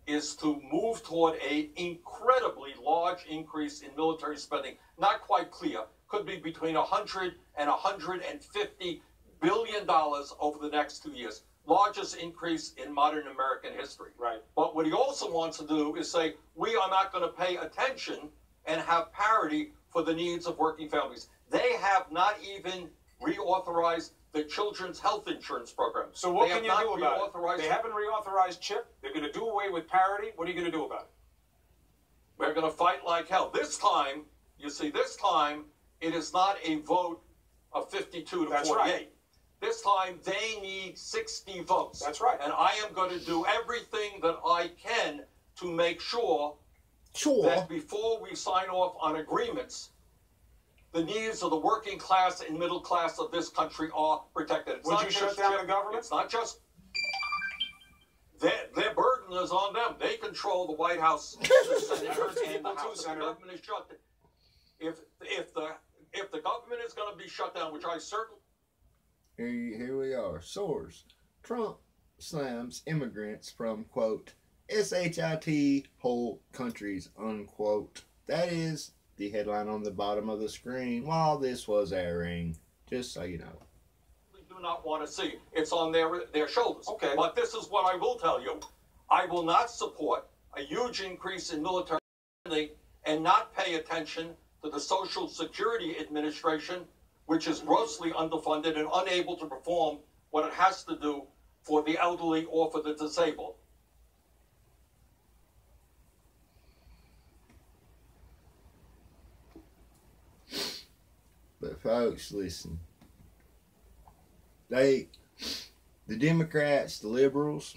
is to move toward an incredibly large increase in military spending. Not quite clear. Could be between $100 and $150 billion over the next 2 years. Largest increase in modern American history. Right. But what he also wants to do is say, we are not going to pay attention and have parity for the needs of working families. They have not even reauthorized the children's health insurance program. So what can you do about it? They haven't reauthorized CHIP. They're going to do away with parity. What are you going to do about it? We're going to fight like hell. This time, you see, this time, it is not a vote of 52 to 48. Right. This time, they need 60 votes. That's right. And I am going to do everything that I can to make sure that before we sign off on agreements, the needs of the working class and middle class of this country are protected. Would you shut down the government? It's not just their burden is on them. They control the White House, the Senate, and the House. The government is shut. If the government is going to be shut down, which I certainly. Here we are. Source: Trump slams immigrants from quote SHIT whole countries unquote. That is the headline on the bottom of the screen while this was airing. Just so you know. Do not want to see. It's on their shoulders. Okay. But this is what I will tell you. I will not support a huge increase in military spending and not pay attention to the Social Security Administration, which is grossly underfunded and unable to perform what it has to do for the elderly or for the disabled. But folks, listen. The Democrats, the liberals,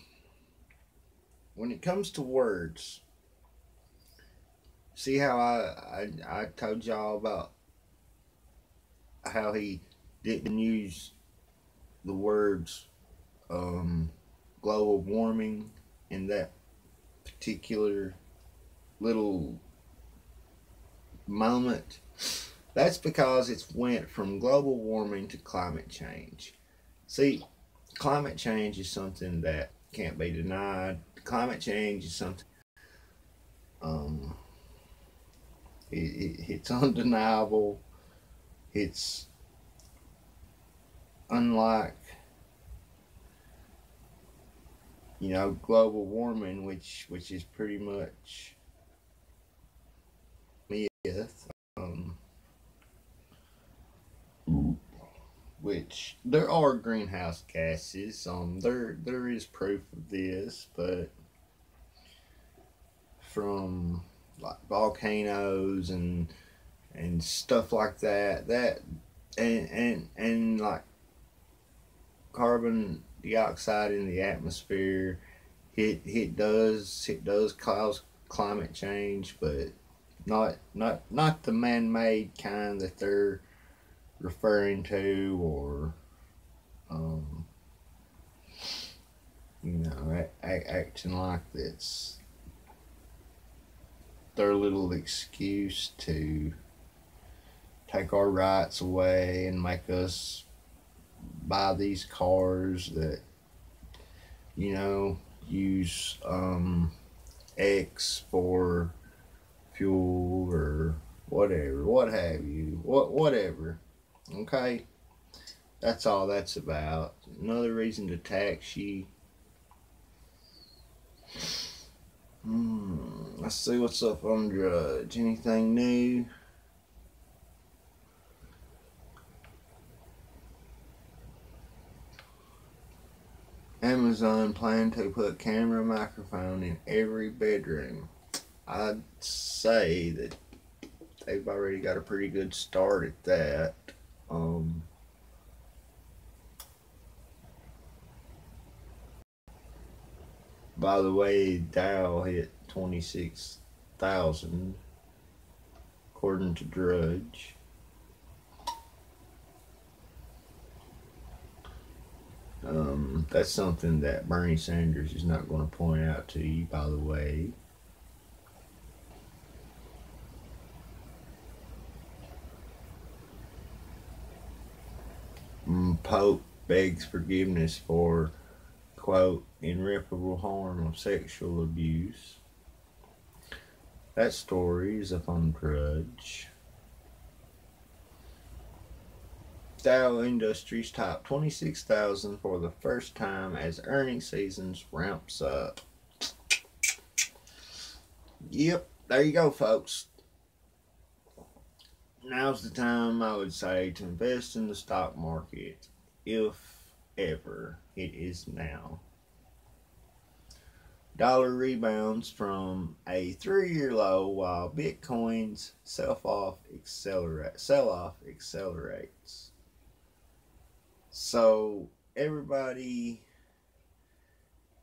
when it comes to words, see how I told y'all about how he didn't use the words global warming in that particular little moment? That's because it's went from global warming to climate change. See, climate change is something that can't be denied. Climate change is something it's undeniable. It's unlike, you know, global warming, which is pretty much myth. Which there are greenhouse gases. There is proof of this, but from like volcanoes and stuff like that and like carbon dioxide in the atmosphere, it does cause climate change, but not the man-made kind that they're referring to, or you know, acting like that's their little excuse to take our rights away and make us buy these cars that, you know, use X for fuel or whatever, what have you, whatever. Okay, that's all that's about. Another reason to tax you. Let's see what's up on Drudge. Anything new? Amazon plan to put camera microphone in every bedroom. I'd say that they've already got a pretty good start at that. By the way, Dow hit 26,000 according to Drudge. That's something that Bernie Sanders is not going to point out to you, by the way. Pope begs forgiveness for, quote, irreparable harm of sexual abuse. That story is up on Drudge. Dow Industries top 26,000 for the first time as earnings seasons ramps up. Yep, there you go, folks. Now's the time, I would say, to invest in the stock market, if ever. It is now. Dollar rebounds from a 3-year low while Bitcoin's sell-off accelerates. So everybody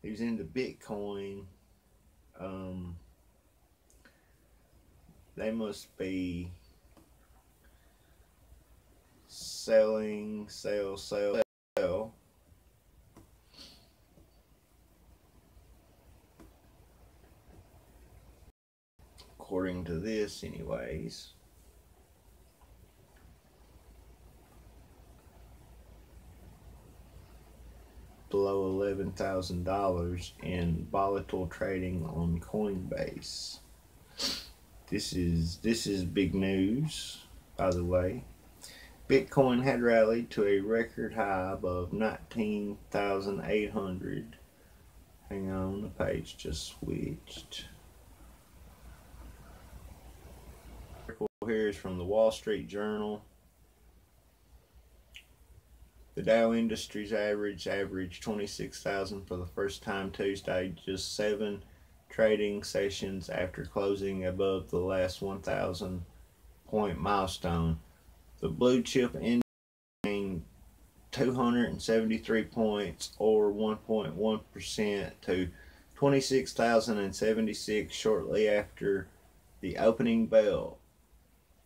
who's into Bitcoin, they must be selling, sell. According to this, anyways. Below $11,000 in volatile trading on Coinbase. This is big news, by the way. Bitcoin had rallied to a record high above 19,800. Hang on, the page just switched. Here is from the Wall Street Journal. The Dow Industries averaged 26,000 for the first time Tuesday, just 7 trading sessions after closing above the last 1,000 point milestone. The blue chip index gained 273 points, or 1.1%, to 26,076 shortly after the opening bell.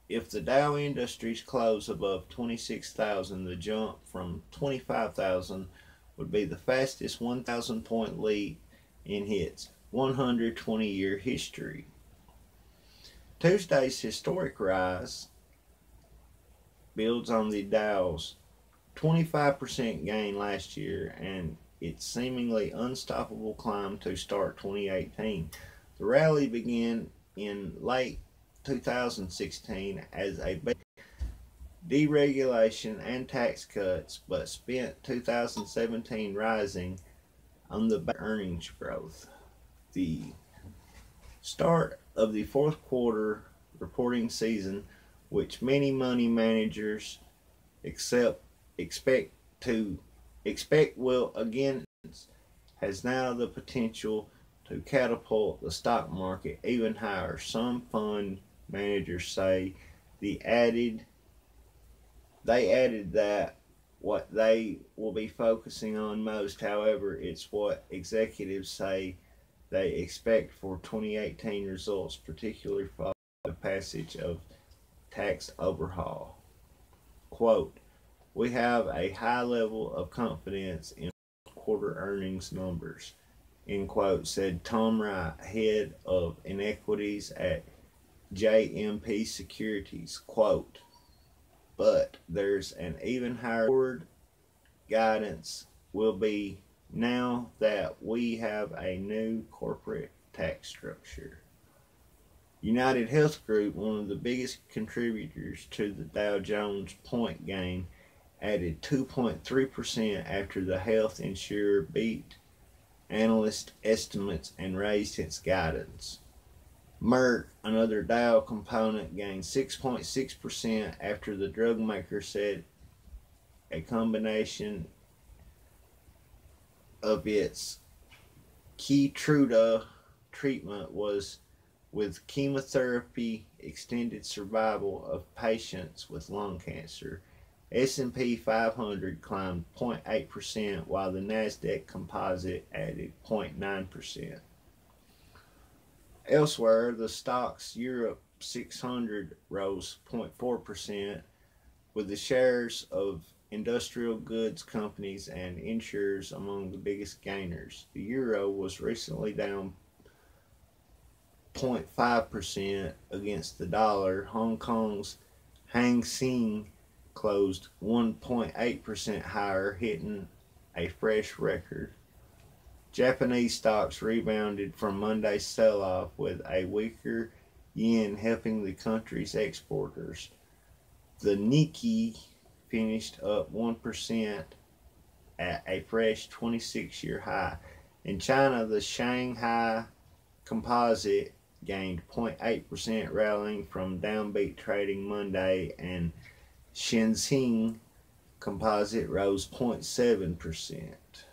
If the Dow Industries close above 26,000, the jump from 25,000 would be the fastest 1,000 point leap in its 120-year history. Tuesday's historic rise builds on the Dow's 25% gain last year and its seemingly unstoppable climb to start 2018. The rally began in late 2016 as a deregulation and tax cuts, but spent 2017 rising on the earnings growth. The start of the fourth quarter reporting season, which many money managers expect will again, has now the potential to catapult the stock market even higher. Some fund managers say they added that what they will be focusing on most. However, it's what executives say they expect for 2018 results, particularly following the passage of tax overhaul. Quote, "We have a high level of confidence in quarter earnings numbers," end quote, said Tom Wright, head of inequities at JMP Securities. Quote, "But there's an even higher forward guidance will be now that we have a new corporate tax structure." United Health Group, one of the biggest contributors to the Dow Jones point gain, added 2.3% after the health insurer beat analyst estimates and raised its guidance. Merck, another Dow component, gained 6.6% after the drug maker said a combination of its Keytruda treatment was with chemotherapy extended survival of patients with lung cancer. S&P 500 climbed 0.8%, while the NASDAQ composite added 0.9%. Elsewhere, the Stoxx Europe 600 rose 0.4%, with the shares of industrial goods companies and insurers among the biggest gainers. The euro was recently down 0.5% against the dollar. Hong Kong's Hang Seng closed 1.8% higher, hitting a fresh record. Japanese stocks rebounded from Monday's sell-off, with a weaker yen helping the country's exporters. The Nikkei finished up 1% at a fresh 26-year high. In China, the Shanghai Composite gained 0.8%, rallying from downbeat trading Monday, and Shenzhen Composite rose 0.7%.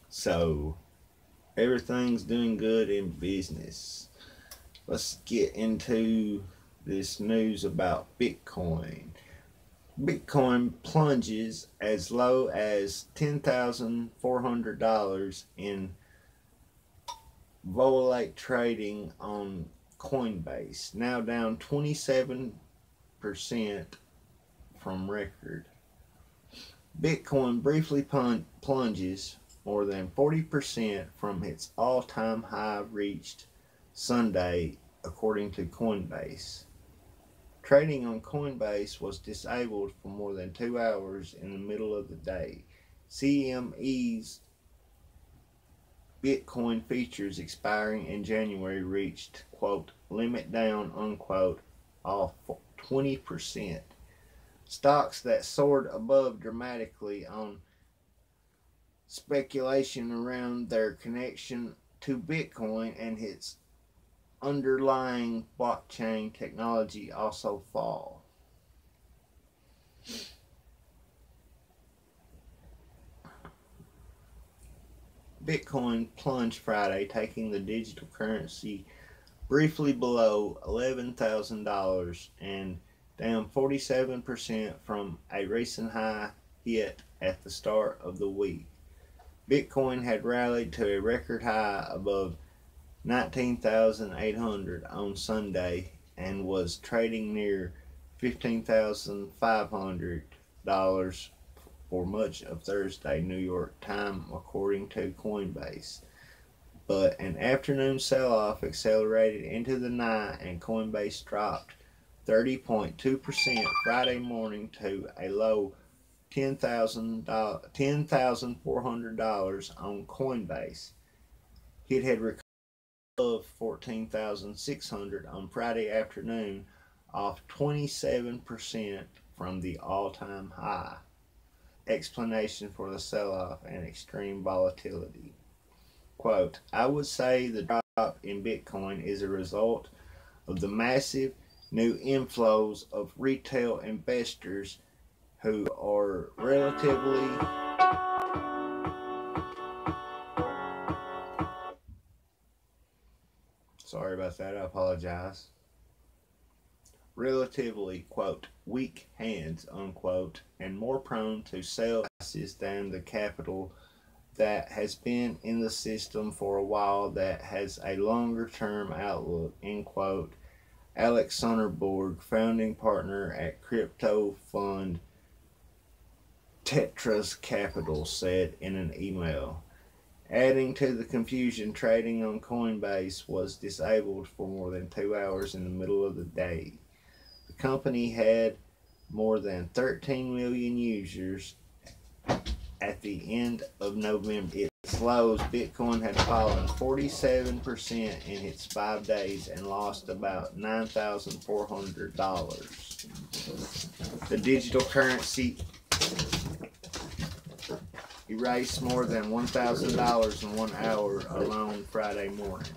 So, everything's doing good in business. Let's get into this news about Bitcoin. Bitcoin plunges as low as $10,400 in volatile trading on Coinbase, now down 27% from record. Bitcoin briefly plunges more than 40% from its all-time high reached Sunday, according to Coinbase. Trading on Coinbase was disabled for more than 2 hours in the middle of the day. CME's Bitcoin futures expiring in January reached, quote, limit down, unquote, off 20%. Stocks that soared above dramatically on speculation around their connection to Bitcoin and its underlying blockchain technology also fall. Bitcoin plunged Friday, taking the digital currency briefly below $11,000 and down 47% from a recent high hit at the start of the week. Bitcoin had rallied to a record high above 19,800 on Sunday and was trading near $15,500 for much of Thursday, New York time, according to Coinbase. But an afternoon sell-off accelerated into the night and Coinbase dropped 30.2% Friday morning to a low $10,400 on Coinbase. It had recovered above 14,600 on Friday afternoon, off 27% from the all-time high. Explanation for the sell-off and extreme volatility. Quote, I would say the drop in Bitcoin is a result of the massive new inflows of retail investors who are relatively sorry about that, I apologize. Relatively, quote, weak hands, unquote, and more prone to sell prices than the capital that has been in the system for a while that has a longer term outlook, end quote. Alex Sonnerborg, founding partner at crypto fund Tetras Capital, said in an email. Adding to the confusion, trading on Coinbase was disabled for more than 2 hours in the middle of the day. The company had more than 13 million users at the end of November. Its lows, Bitcoin had fallen 47% in its 5 days and lost about $9,400. The digital currency erased more than $1,000 in 1 hour alone Friday morning.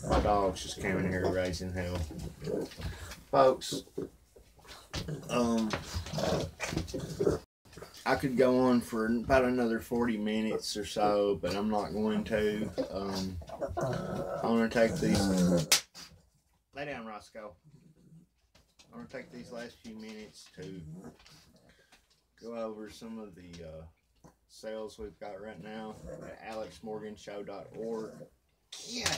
My dogs just came in here raising hell. Folks, I could go on for about another 40 minutes or so, but I'm not going to. I want to take these... Lay down, Roscoe. I want to take these last few minutes to go over some of the sales we've got right now at alexmorganshow.org. Yeah.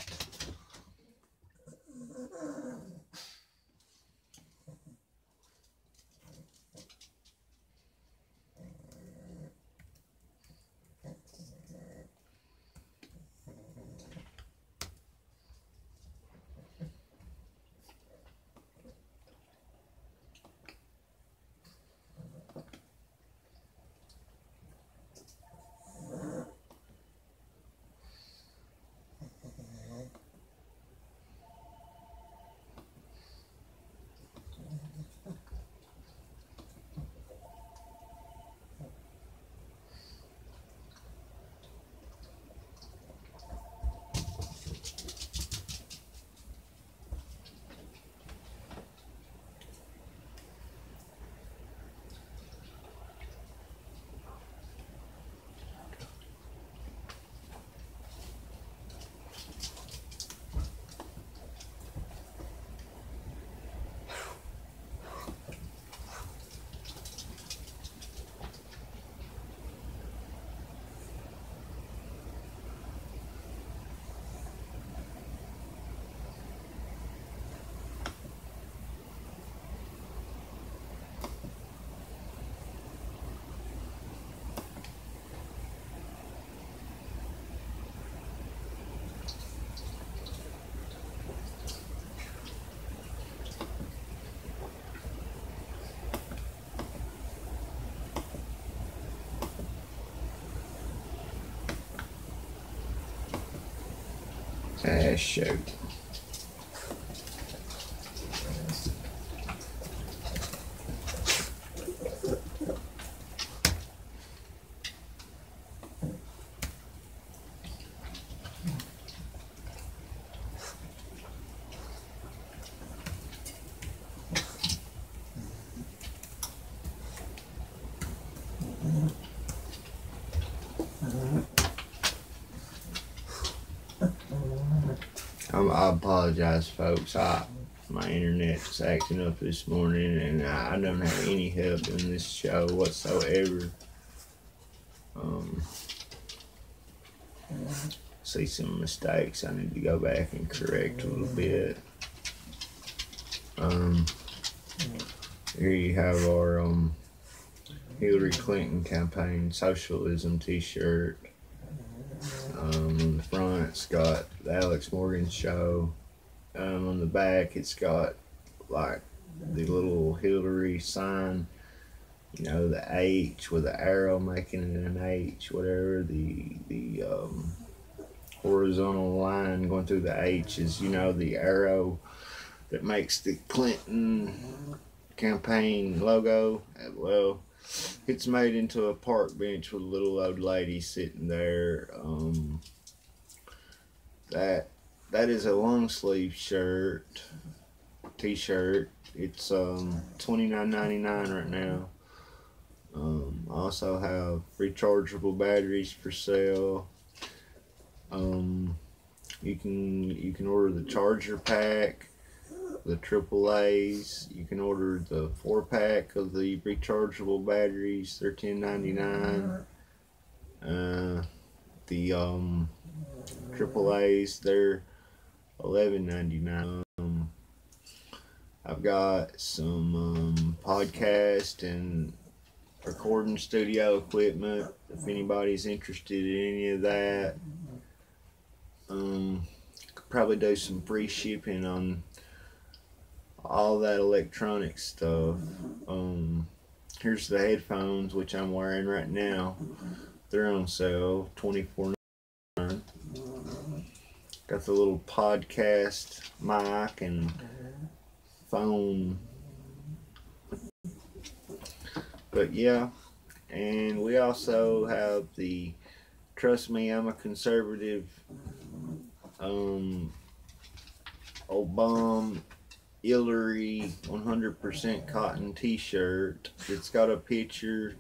Shoot. I apologize, folks. My internet's acting up this morning, and I don't have any help in this show whatsoever. See some mistakes I need to go back and correct a little bit. Here you have our Hillary Clinton campaign socialism t-shirt. On the front it's got the Alex Morgan show. On the back it's got like the little Hillary sign, you know, the H with the arrow making it an H, whatever. The horizontal line going through the H is, you know, the arrow that makes the Clinton campaign logo. Well, it's made into a park bench with a little old lady sitting there. That is a long sleeve shirt, t-shirt. It's $29.99 right now. I also have rechargeable batteries for sale. You can order the charger pack, the AAA's. You can order the 4-pack of the rechargeable batteries. They're $10.99. The AAA's, they're $11.99. I've got some podcast and recording studio equipment if anybody's interested in any of that. Could probably do some free shipping on all that electronic stuff. Here's the headphones, which I'm wearing right now. They're on sale, $24.99. Got the little podcast mic and phone. But yeah, and we also have the Trust Me, I'm a Conservative Obama Hillary 100% cotton t-shirt. It's got a picture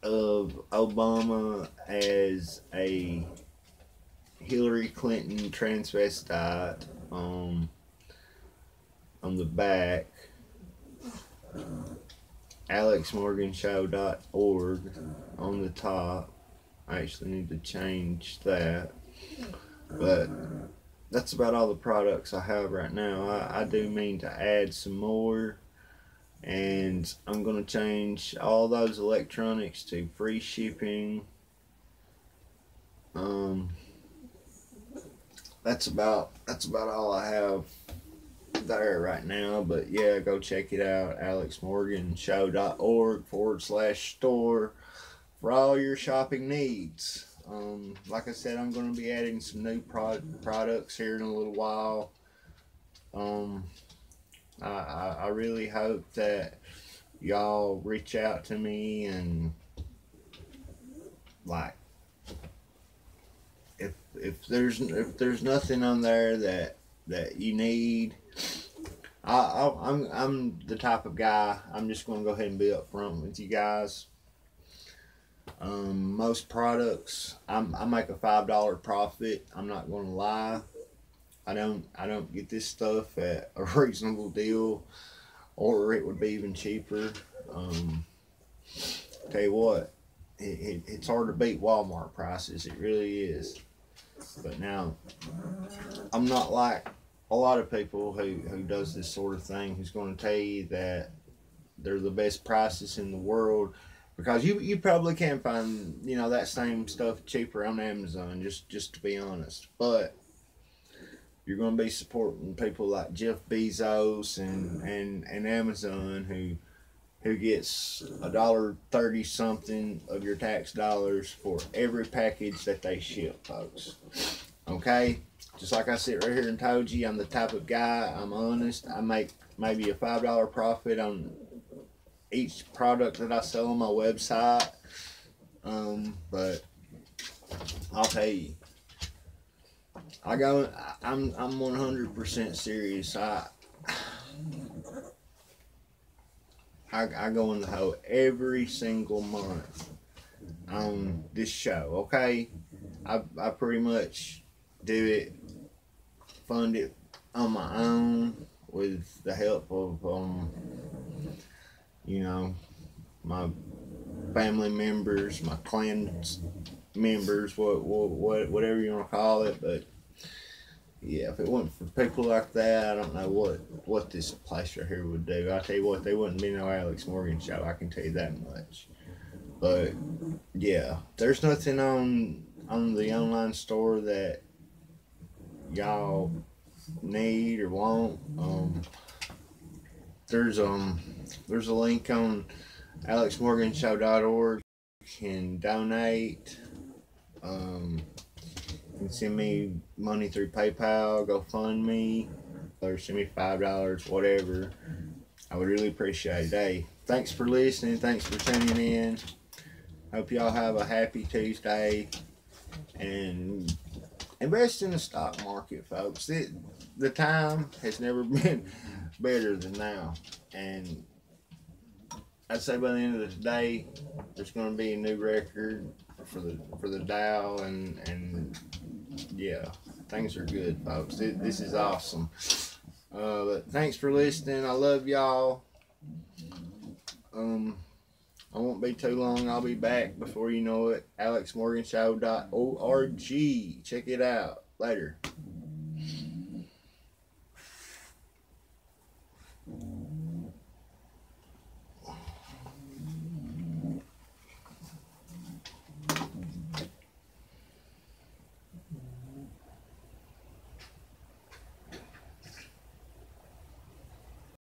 of Obama as a Hillary Clinton transvestite on the back. AlexMorganShow.org on the top. I actually need to change that, but that's about all the products I have right now. I do mean to add some more, and I'm going to change all those electronics to free shipping. That's about all I have there right now. But yeah, go check it out, AlexMorganShow.org/store for all your shopping needs. Like I said, I'm going to be adding some new products here in a little while. I really hope that y'all reach out to me, and like if there's nothing on there that you need, I'm the type of guy, I'm just going to go ahead and be up front with you guys. Most products, I make a $5 profit. I'm not going to lie. I don't get this stuff at a reasonable deal, or it would be even cheaper. Tell you what, it's hard to beat Walmart prices. It really is. But now, I'm not like a lot of people who does this sort of thing, who's going to tell you that they're the best prices in the world, because you probably can find, you know, that same stuff cheaper on Amazon, just to be honest. But you're going to be supporting people like Jeff Bezos and Amazon, who gets $1.30 something of your tax dollars for every package that they ship, folks. Okay? just like I sit right here and told you, I'm the type of guy, I'm honest. I make maybe a $5 profit on each product that I sell on my website. But I'll tell you, I'm 100% serious. I go in the hole every single month on this show, okay? I pretty much do it, fund it on my own with the help of, you know, my family members, my clan members, whatever you want to call it. But yeah, if it wasn't for people like that, I don't know what this place right here would do. I tell you what, there wouldn't be no Alex Morgan show, I can tell you that much. But yeah, there's nothing on the online store that y'all need or want. There's a link on alexmorganshow.org. You can donate. You can send me money through PayPal, GoFundMe, or send me $5, whatever. I would really appreciate it. Hey, thanks for listening. Thanks for tuning in. Hope y'all have a happy Tuesday. And invest in the stock market, folks. The time has never been better than now. And I'd say by the end of the day, there's going to be a new record for the Dow, and yeah, things are good, folks. This is awesome. But thanks for listening. I love y'all. I won't be too long. I'll be back before you know it. alexmorganshow.org. Check it out. Later.